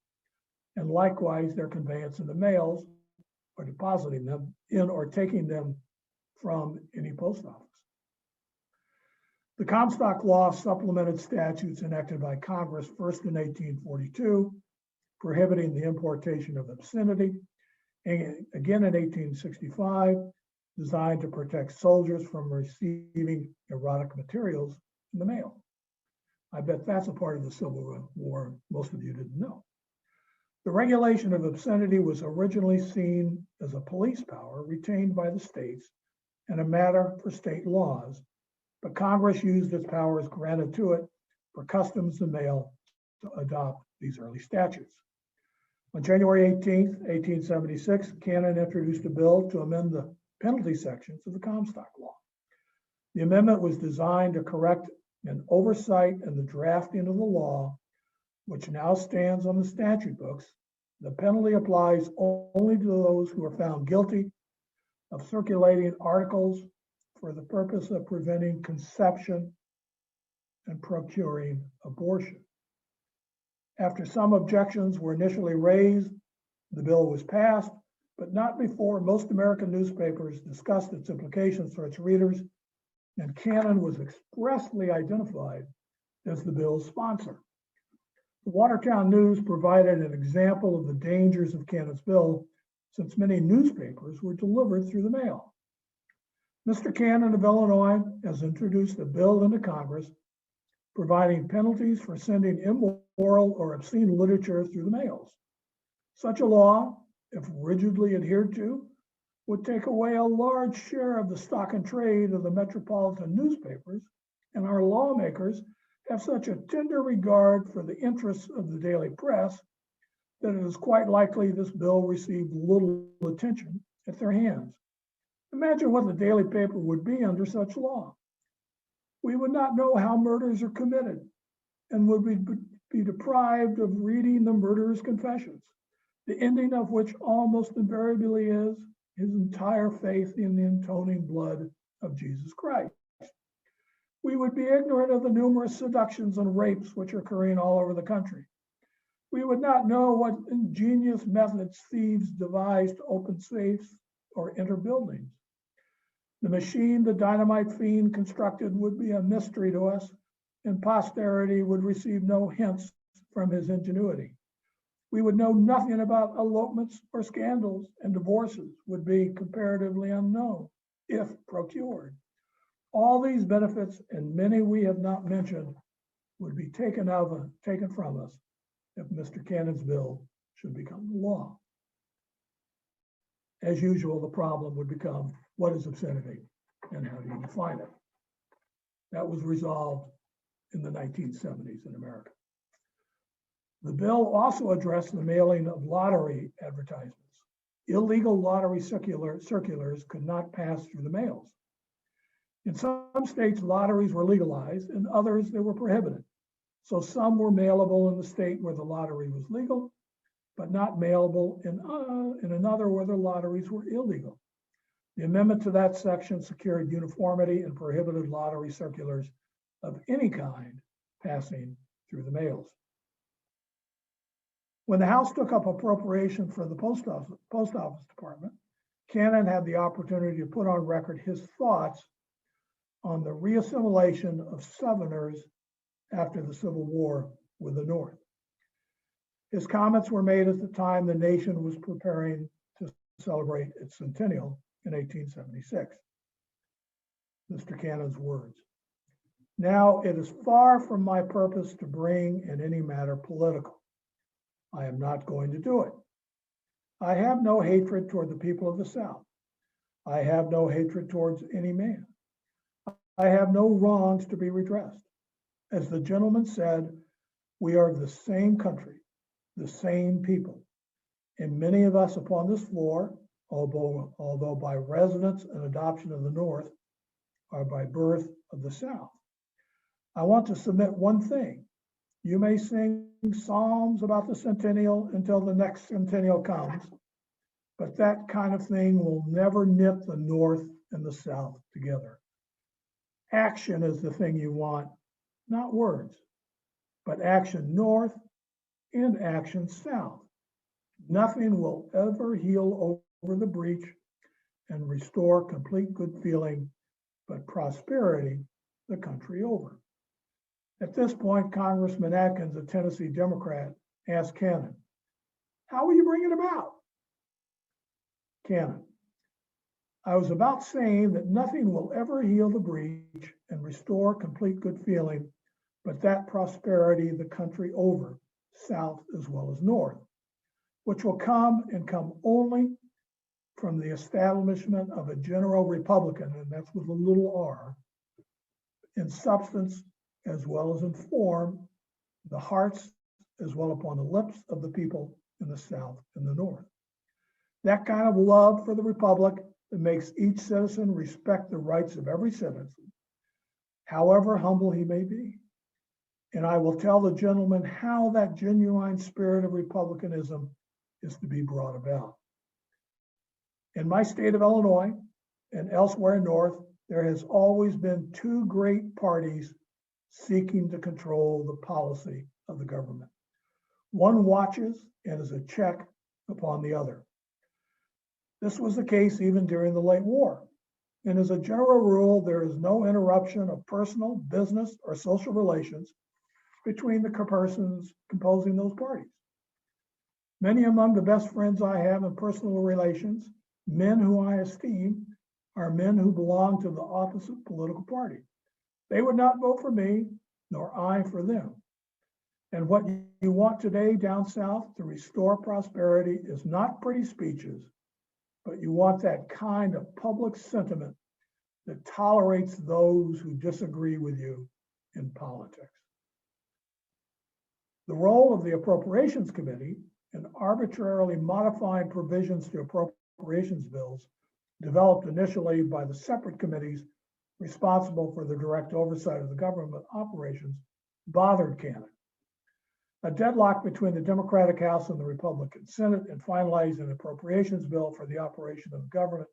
and likewise their conveyance in the mails or depositing them in or taking them from any post office. The Comstock Law supplemented statutes enacted by Congress first in 1842, prohibiting the importation of obscenity, and again in 1865, designed to protect soldiers from receiving erotic materials in the mail. I bet that's a part of the Civil War most of you didn't know. The regulation of obscenity was originally seen as a police power retained by the states and a matter for state laws, but Congress used its powers granted to it for customs and mail to adopt these early statutes. On January 18th, 1876, Cannon introduced a bill to amend the penalty sections of the Comstock Law. The amendment was designed to correct an oversight in the drafting of the law, which now stands on the statute books. The penalty applies only to those who are found guilty of circulating articles for the purpose of preventing conception and procuring abortion. After some objections were initially raised, the bill was passed, but not before most American newspapers discussed its implications for its readers, and Cannon was expressly identified as the bill's sponsor. The Watertown News provided an example of the dangers of Cannon's bill, since many newspapers were delivered through the mail. Mr. Cannon of Illinois has introduced a bill into Congress providing penalties for sending immoral or obscene literature through the mails. Such a law, if rigidly adhered to, would take away a large share of the stock and trade of the metropolitan newspapers, and our lawmakers have such a tender regard for the interests of the daily press that it is quite likely this bill received little attention at their hands. Imagine what the daily paper would be under such law. We would not know how murders are committed and would be deprived of reading the murderer's confessions, the ending of which almost invariably is his entire faith in the atoning blood of Jesus Christ. We would be ignorant of the numerous seductions and rapes which are occurring all over the country. We would not know what ingenious methods thieves devise to open safes or enter buildings. The machine the dynamite fiend constructed would be a mystery to us, and posterity would receive no hints from his ingenuity. We would know nothing about elopements or scandals, and divorces would be comparatively unknown, if procured. All these benefits, and many we have not mentioned, would be taken from us if Mr. Cannon's bill should become law. As usual, the problem would become, what is obscenity and how do you define it? That was resolved in the 1970s in America. The bill also addressed the mailing of lottery advertisements. Illegal lottery circulars could not pass through the mails. In some states, lotteries were legalized, and others they were prohibited. So some were mailable in the state where the lottery was legal, but not mailable in another where the lotteries were illegal. The amendment to that section secured uniformity and prohibited lottery circulars of any kind passing through the mails. When the House took up appropriation for the Post Office Department, Cannon had the opportunity to put on record his thoughts on the reassimilation of Southerners after the Civil War with the North. His comments were made at the time the nation was preparing to celebrate its centennial in 1876. Mr. Cannon's words: "Now it is far from my purpose to bring in any matter political. I am not going to do it. I have no hatred toward the people of the South. I have no hatred towards any man. I have no wrongs to be redressed. As the gentleman said, we are the same country, the same people, and many of us upon this floor, although by residence and adoption of the North, are by birth of the South. I want to submit one thing. You may sing psalms about the centennial until the next centennial comes, but that kind of thing will never knit the North and the South together. Action is the thing you want, not words, but action North and action South. Nothing will ever heal over the breach and restore complete good feeling, but prosperity the country over." At this point, Congressman Atkins, a Tennessee Democrat, asked Cannon, "How will you bring it about?" Cannon: "I was about saying that nothing will ever heal the breach and restore complete good feeling, but that prosperity the country over, South as well as North, which will come and come only from the establishment of a general Republican," and that's with a little r, "in substance as well as in form, the hearts as well upon the lips of the people in the South and the North. That kind of love for the Republic that makes each citizen respect the rights of every citizen, however humble he may be. And I will tell the gentleman how that genuine spirit of republicanism is to be brought about. In my state of Illinois and elsewhere north, there has always been two great parties seeking to control the policy of the government. One watches and is a check upon the other. This was the case even during the late war. And as a general rule, there is no interruption of personal, business, or social relations between the persons composing those parties. Many among the best friends I have in personal relations, men who I esteem, are men who belong to the opposite political party. They would not vote for me, nor I for them. And what you want today down south to restore prosperity is not pretty speeches, but you want that kind of public sentiment that tolerates those who disagree with you in politics. The role of the Appropriations Committee in arbitrarily modifying provisions to appropriations bills developed initially by the separate committees responsible for the direct oversight of the government operations bothered Cannon. A deadlock between the Democratic House and the Republican Senate in finalizing an appropriations bill for the operation of the government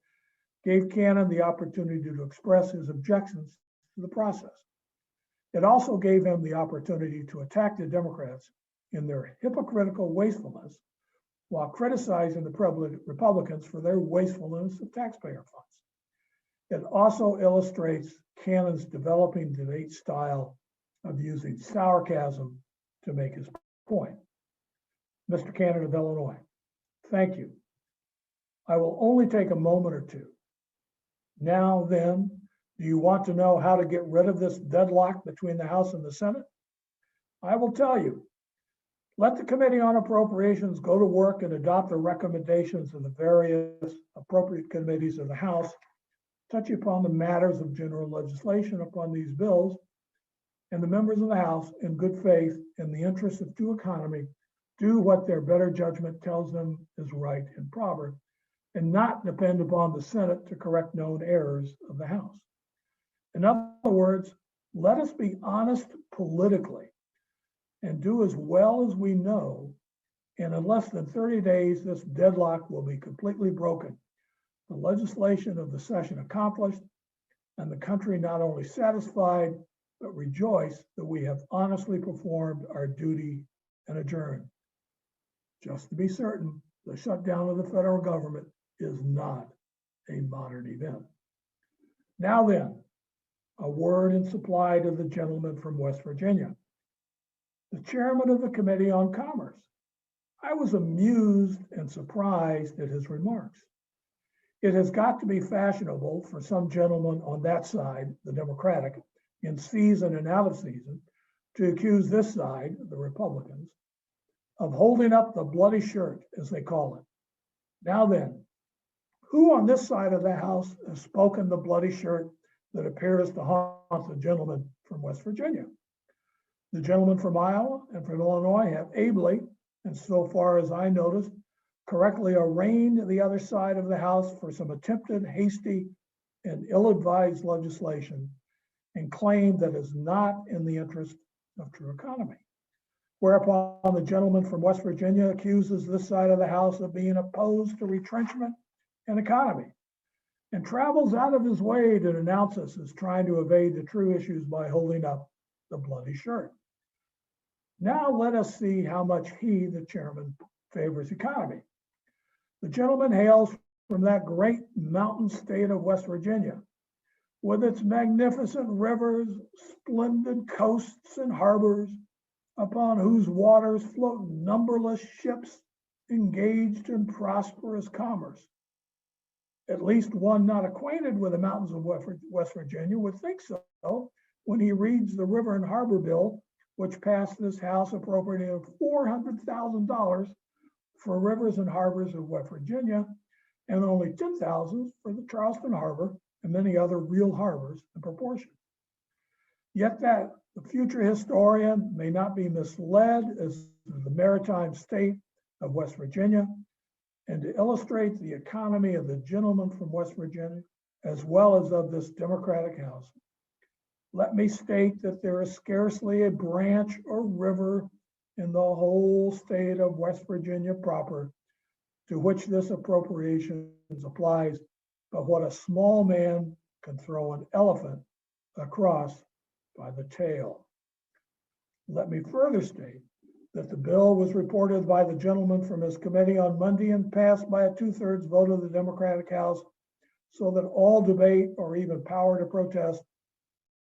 gave Cannon the opportunity to express his objections to the process. It also gave him the opportunity to attack the Democrats in their hypocritical wastefulness while criticizing the Republicans for their wastefulness of taxpayer funds. It also illustrates Cannon's developing debate style of using sarcasm to make his point. Mr. Cannon of Illinois, thank you. I will only take a moment or two. Now then, do you want to know how to get rid of this deadlock between the House and the Senate? I will tell you. Let the Committee on Appropriations go to work and adopt the recommendations of the various appropriate committees of the House, touch upon the matters of general legislation upon these bills, and the members of the House, in good faith, in the interest of due economy, do what their better judgment tells them is right and proper, and not depend upon the Senate to correct known errors of the House. In other words, let us be honest politically and do as well as we know, and in less than 30 days, this deadlock will be completely broken. The legislation of the session accomplished, and the country not only satisfied, but rejoice that we have honestly performed our duty and adjourned. Just to be certain, the shutdown of the federal government is not a modern event. Now then, a word in supply to the gentleman from West Virginia, the chairman of the Committee on Commerce. I was amused and surprised at his remarks. It has got to be fashionable for some gentleman on that side, the Democratic, in season and out of season, to accuse this side, the Republicans, of holding up the bloody shirt, as they call it. Now then, who on this side of the House has spoken the bloody shirt that appears to haunt the gentleman from West Virginia? The gentleman from Iowa and from Illinois have ably, and so far as I noticed, correctly arraigned the other side of the House for some attempted, hasty, and ill-advised legislation, and claimed that is not in the interest of true economy. Whereupon the gentleman from West Virginia accuses this side of the House of being opposed to retrenchment and economy, and travels out of his way to denounce us as trying to evade the true issues by holding up the bloody shirt. Now let us see how much he, the chairman, favors economy. The gentleman hails from that great mountain state of West Virginia, with its magnificent rivers, splendid coasts and harbors, upon whose waters float numberless ships engaged in prosperous commerce. At least one not acquainted with the mountains of West Virginia would think so when he reads the River and Harbor Bill, which passed this House appropriating $400,000 for rivers and harbors of West Virginia, and only $10,000 for the Charleston Harbor and many other real harbors in proportion. Yet that the future historian may not be misled as the maritime state of West Virginia, and to illustrate the economy of the gentleman from West Virginia, as well as of this Democratic House, let me state that there is scarcely a branch or river in the whole state of West Virginia proper to which this appropriation applies, but what a small man can throw an elephant across by the tail. Let me further state that the bill was reported by the gentleman from his committee on Monday and passed by a 2/3 vote of the Democratic House, so that all debate or even power to protest,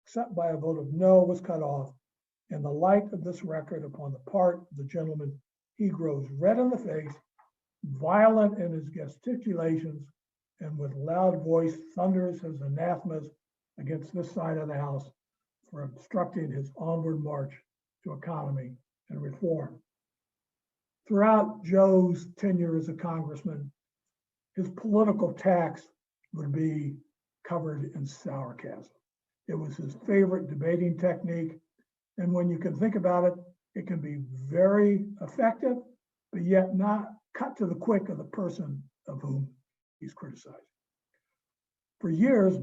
except by a vote of no, was cut off. In the light of this record upon the part of the gentleman, he grows red in the face, violent in his gesticulations, and with loud voice thunders his anathemas against this side of the House for obstructing his onward march to economy and reform. Throughout Joe's tenure as a congressman, his political tax would be covered in sarcasm. It was his favorite debating technique. And when you can think about it, it can be very effective, but yet not cut to the quick of the person of whom he's criticized. For years,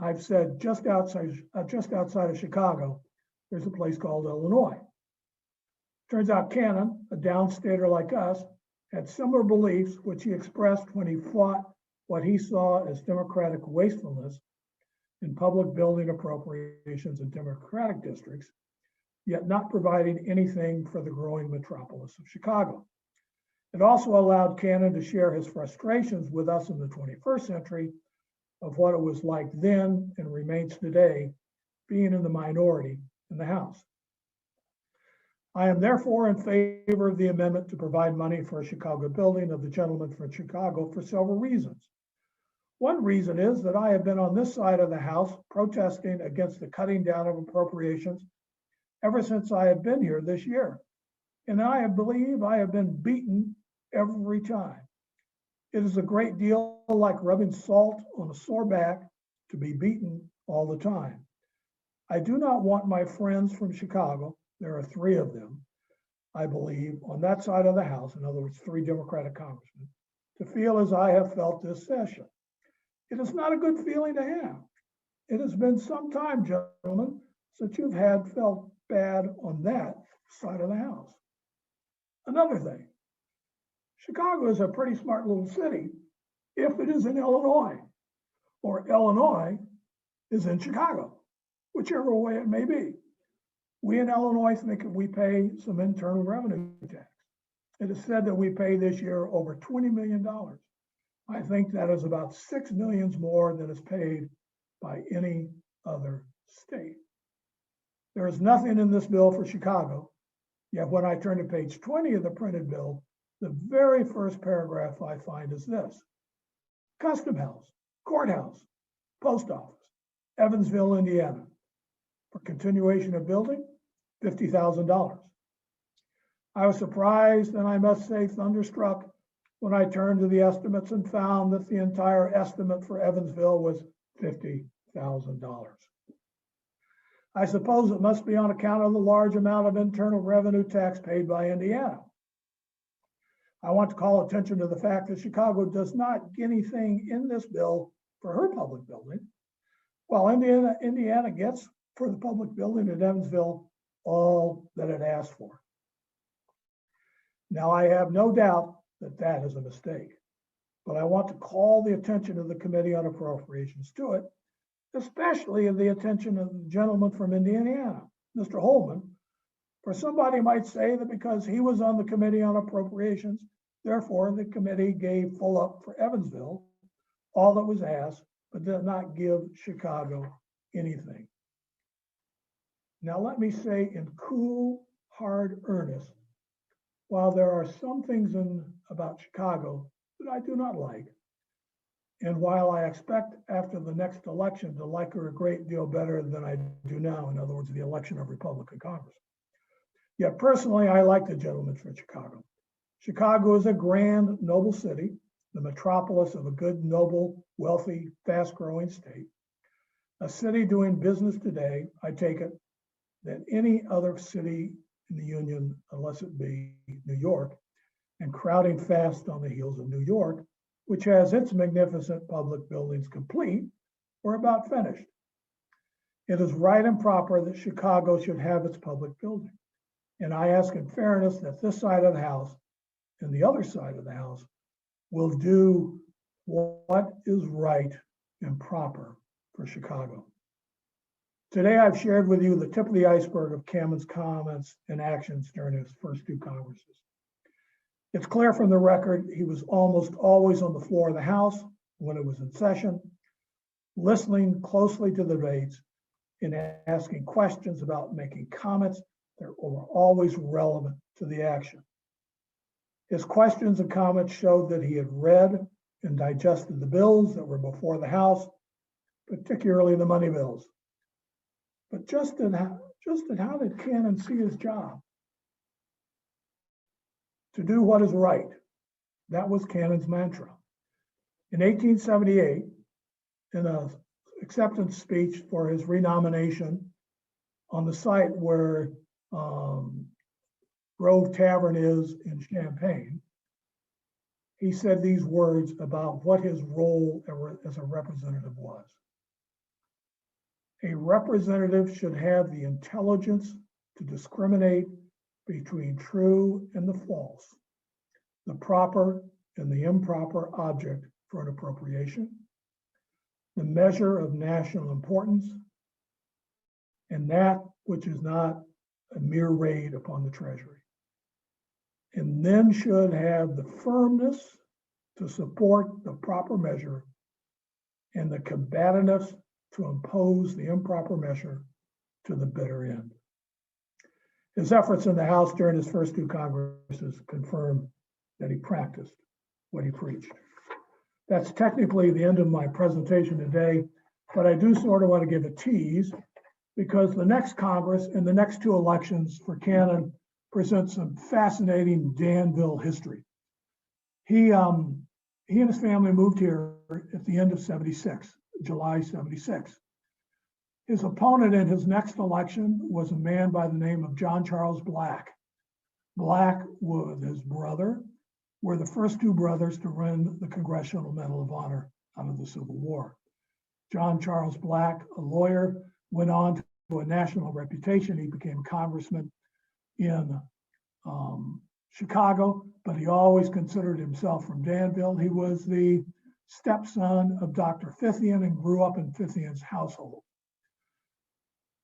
I've said just outside of Chicago, there's a place called Illinois. Turns out Cannon, a downstater like us, had similar beliefs, which he expressed when he fought what he saw as democratic wastefulness in public building appropriations in Democratic districts, yet not providing anything for the growing metropolis of Chicago. It also allowed Cannon to share his frustrations with us in the 21st century of what it was like then and remains today, being in the minority in the House. I am therefore in favor of the amendment to provide money for a Chicago building of the gentleman from Chicago for several reasons. One reason is that I have been on this side of the House protesting against the cutting down of appropriations ever since I have been here this year. And I believe I have been beaten every time. It is a great deal like rubbing salt on a sore back to be beaten all the time. I do not want my friends from Chicago, there are 3 of them, I believe, on that side of the House, in other words, 3 Democratic congressmen, to feel as I have felt this session. It is not a good feeling to have. It has been some time, gentlemen, since you've felt bad on that side of the House. Another thing, Chicago is a pretty smart little city if it is in Illinois, or Illinois is in Chicago, whichever way it may be. We in Illinois think we pay some internal revenue tax. It is said that we pay this year over $20 million. I think that is about $6 million more than is paid by any other state. There is nothing in this bill for Chicago, yet when I turn to page 20 of the printed bill, the very first paragraph I find is this: Custom House, Courthouse, Post Office, Evansville, Indiana. For continuation of building, $50,000. I was surprised, and I must say thunderstruck, when I turned to the estimates and found that the entire estimate for Evansville was $50,000. I suppose it must be on account of the large amount of internal revenue tax paid by Indiana. I want to call attention to the fact that Chicago does not get anything in this bill for her public building, while Indiana gets for the public building at Evansville all that it asked for. Now, I have no doubt that that is a mistake, but I want to call the attention of the Committee on Appropriations to it, especially the attention of the gentleman from Indiana, Mr. Holman. For somebody might say that because he was on the Committee on Appropriations, therefore the committee gave full up for Evansville all that was asked, but did not give Chicago anything. Now let me say in cool, hard earnest, while there are some things about Chicago that I do not like, and while I expect after the next election to like her a great deal better than I do now, in other words, the election of Republican Congress, yet personally, I like the gentleman from Chicago. Chicago is a grand, noble city, the metropolis of a good, noble, wealthy, fast-growing state. A city doing business today, I take it, than any other city in the Union, unless it be New York, and crowding fast on the heels of New York, which has its magnificent public buildings complete or about finished. It is right and proper that Chicago should have its public building. And I ask in fairness that this side of the House and the other side of the House will do what is right and proper for Chicago. Today, I've shared with you the tip of the iceberg of Cannon's comments and actions during his first two Congresses. It's clear from the record he was almost always on the floor of the House when it was in session, listening closely to the debates and asking questions about making comments that were always relevant to the action. His questions and comments showed that he had read and digested the bills that were before the House, particularly the money bills. But just in how did Cannon see his job? To do what is right. That was Cannon's mantra. In 1878, in an acceptance speech for his renomination on the site where Grove Tavern is in Champaign, he said these words about what his role as a representative was. A representative should have the intelligence to discriminate between true and the false, the proper and the improper object for an appropriation, the measure of national importance, and that which is not a mere raid upon the Treasury, and then should have the firmness to support the proper measure and the combativeness to impose the improper measure to the bitter end. His efforts in the House during his first two Congresses confirm that he practiced what he preached. That's technically the end of my presentation today, but I do sort of want to give a tease because the next Congress and the next two elections for Cannon present some fascinating Danville history. He and his family moved here at the end of '76, July '76. His opponent in his next election was a man by the name of John Charles Black. Black, with his brother, were the first two brothers to win the Congressional Medal of Honor out of the Civil War. John Charles Black, a lawyer, went on to a national reputation. He became congressman in Chicago, but he always considered himself from Danville. He was the stepson of Dr. Fithian and grew up in Fithian's household.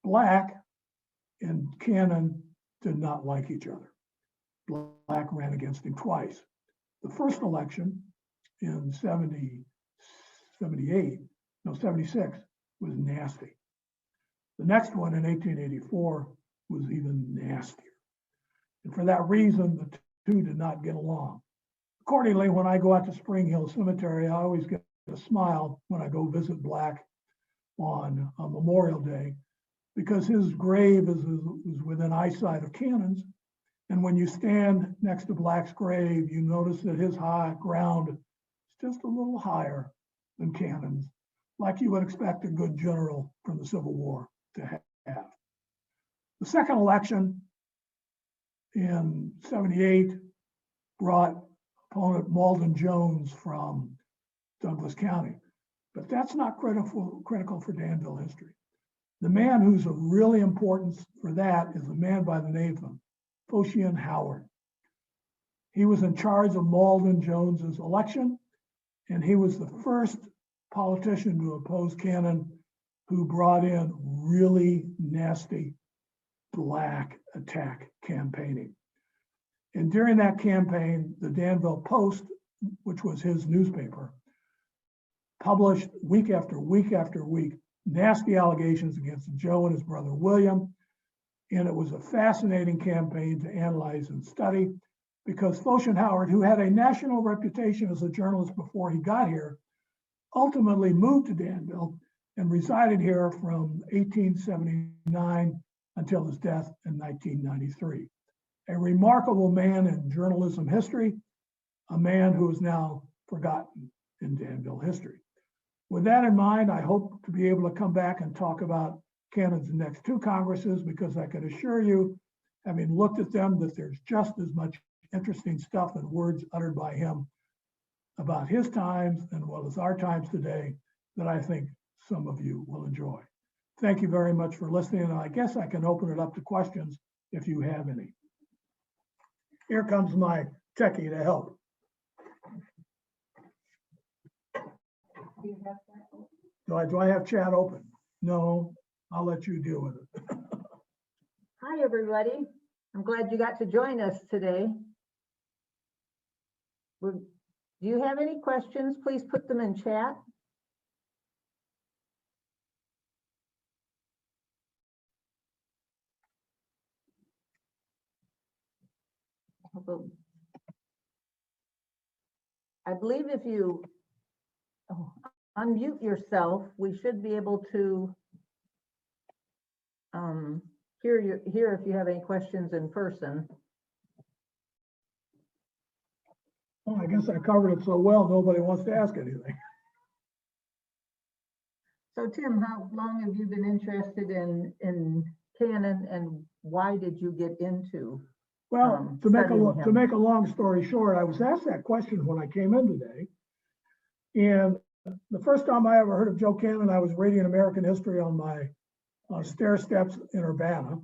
Black and Cannon did not like each other. Black ran against him twice. The first election in 76 was nasty. The next one in 1884 was even nastier. And for that reason, the two did not get along. Accordingly, when I go out to Spring Hill Cemetery, I always get a smile when I go visit Black on Memorial Day, because his grave is within eyesight of Cannon's. And when you stand next to Black's grave, you notice that his high ground is just a little higher than Cannon's, like you would expect a good general from the Civil War to have. The second election in '78 brought opponent Malden Jones from Douglas County, but that's not critical for Danville history. The man who's of really importance for that is a man by the name of Phocion Howard. He was in charge of Malden Jones's election, and he was the first politician to oppose Cannon who brought in really nasty Black attack campaigning. And during that campaign, the Danville Post, which was his newspaper, published week after week after week nasty allegations against Joe and his brother William. And it was a fascinating campaign to analyze and study, because Phocion Howard, who had a national reputation as a journalist before he got here, ultimately moved to Danville and resided here from 1879 until his death in 1993. A remarkable man in journalism history, a man who is now forgotten in Danville history. With that in mind, I hope to be able to come back and talk about Cannon's next two Congresses, because I can assure you, having looked at them, that there's just as much interesting stuff and words uttered by him about his times and well as our times today that I think some of you will enjoy. Thank you very much for listening, and I guess I can open it up to questions if you have any. Here comes my techie to help. Do I have chat open? No. I'll let you deal with it. Hi, everybody. I'm glad you got to join us today. Do you have any questions? Please put them in chat. I believe if you unmute yourself, we should be able to hear if you have any questions in person. Well, I guess I covered it so well, nobody wants to ask anything. So Tim, how long have you been interested in canon, and why did you get into? Well, to make a long story short, I was asked that question when I came in today. And the first time I ever heard of Joe Cannon, I was reading American history on my stair steps in Urbana.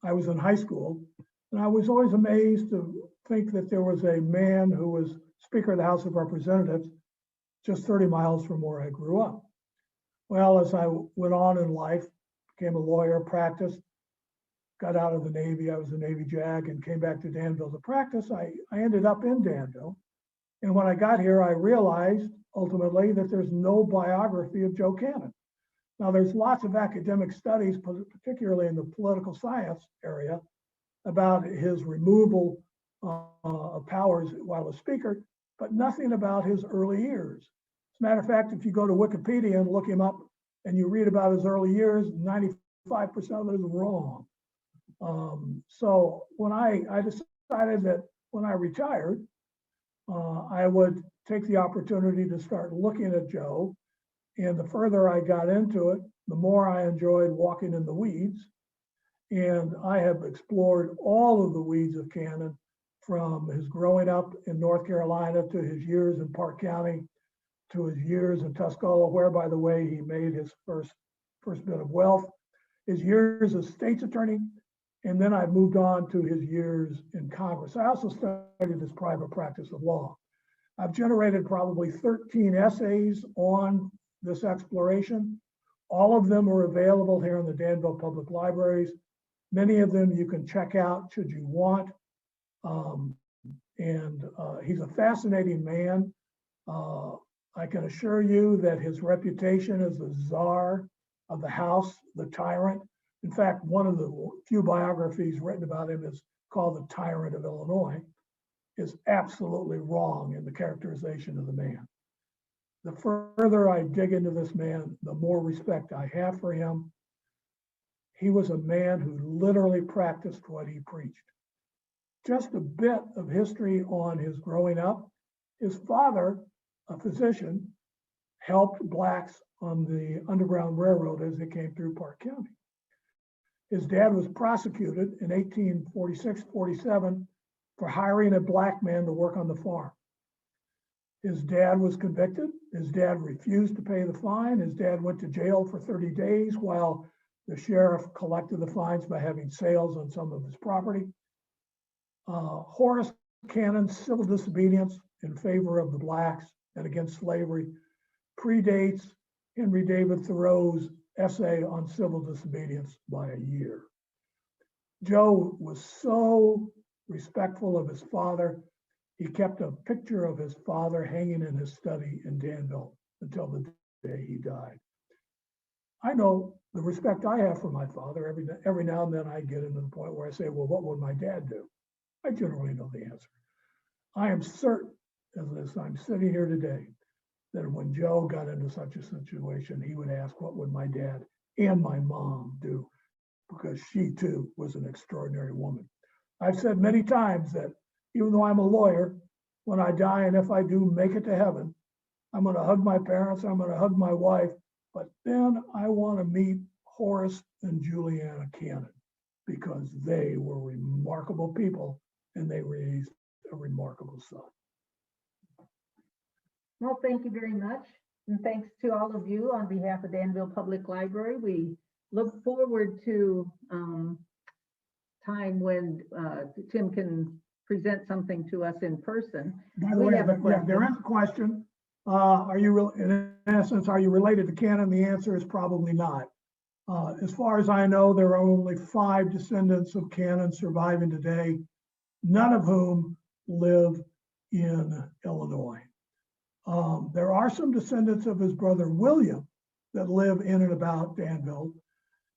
I was in high school, and I was always amazed to think that there was a man who was Speaker of the House of Representatives just 30 miles from where I grew up. Well, as I went on in life, became a lawyer, practiced, got out of the Navy. I was a Navy JAG and came back to Danville to practice. I ended up in Danville. And when I got here, I realized ultimately that there's no biography of Joe Cannon. Now, there's lots of academic studies, particularly in the political science area, about his removal of powers while a speaker, but nothing about his early years. As a matter of fact, if you go to Wikipedia and look him up and you read about his early years, 95% of it is wrong. So when I decided that when I retired, I would take the opportunity to start looking at Joe. And the further I got into it, the more I enjoyed walking in the weeds. And I have explored all of the weeds of Cannon, from his growing up in North Carolina to his years in Park County, to his years in Tuscola, where, by the way, he made his first bit of wealth, his years as state's attorney, and then I moved on to his years in Congress. I also studied his private practice of law. I've generated probably 13 essays on this exploration. All of them are available here in the Danville Public Libraries. Many of them you can check out should you want. He's a fascinating man. I can assure you that his reputation as the czar of the House, the tyrant. In fact, one of the few biographies written about him is called The Tyrant of Illinois, is absolutely wrong in the characterization of the man. The further I dig into this man, the more respect I have for him. He was a man who literally practiced what he preached. Just a bit of history on his growing up. His father, a physician, helped Blacks on the Underground Railroad as they came through Park County. His dad was prosecuted in 1846-47 for hiring a Black man to work on the farm. His dad was convicted. His dad refused to pay the fine. His dad went to jail for 30 days while the sheriff collected the fines by having sales on some of his property. Horace Cannon's civil disobedience in favor of the Blacks and against slavery predates Henry David Thoreau's essay on civil disobedience by a year. Joe was so respectful of his father, he kept a picture of his father hanging in his study in Danville until the day he died. I know the respect I have for my father. Every now and then I get into the point where I say, well, what would my dad do? I generally know the answer. I am certain, as I'm sitting here today, that when Joe got into such a situation, he would ask, what would my dad and my mom do? Because she too was an extraordinary woman. I've said many times that even though I'm a lawyer, when I die, and if I do make it to heaven, I'm going to hug my parents, I'm going to hug my wife, but then I want to meet Horace and Juliana Cannon, because they were remarkable people and they raised a remarkable son. Well, thank you very much. And thanks to all of you on behalf of Danville Public Library. We look forward to time when Tim can present something to us in person. By the way, there is a question. In essence, are you related to Cannon? The answer is probably not. As far as I know, there are only 5 descendants of Cannon surviving today, none of whom live in Illinois. There are some descendants of his brother William that live in and about Danville.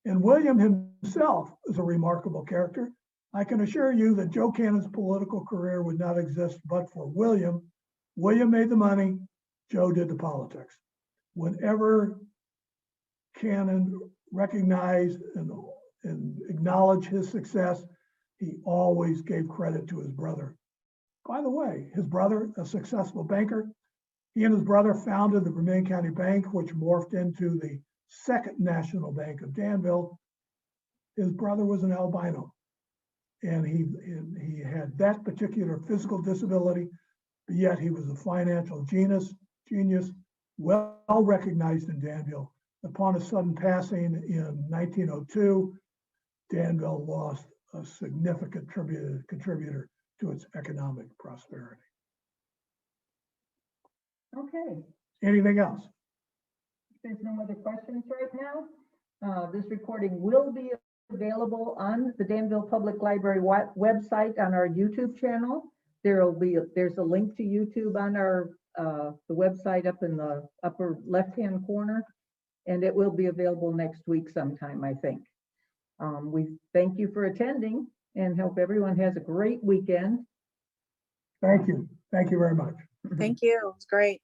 And William himself is a remarkable character. I can assure you that Joe Cannon's political career would not exist but for William. William made the money, Joe did the politics. Whenever Cannon recognized and acknowledged his success, he always gave credit to his brother. By the way, his brother, a successful banker, he and his brother founded the Vermilion County Bank, which morphed into the Second National Bank of Danville. His brother was an albino, and he had that particular physical disability, but yet he was a financial genius, well recognized in Danville. Upon his sudden passing in 1902, Danville lost a significant contributor to its economic prosperity. Okay, Anything else? there's no other questions right now. This recording will be available on the Danville Public Library website on our YouTube channel. There's a link to YouTube on our the website up in the upper left-hand corner, and it will be available next week sometime, I think. We thank you for attending and hope everyone has a great weekend. Thank you. Thank you very much. Thank you. It's great.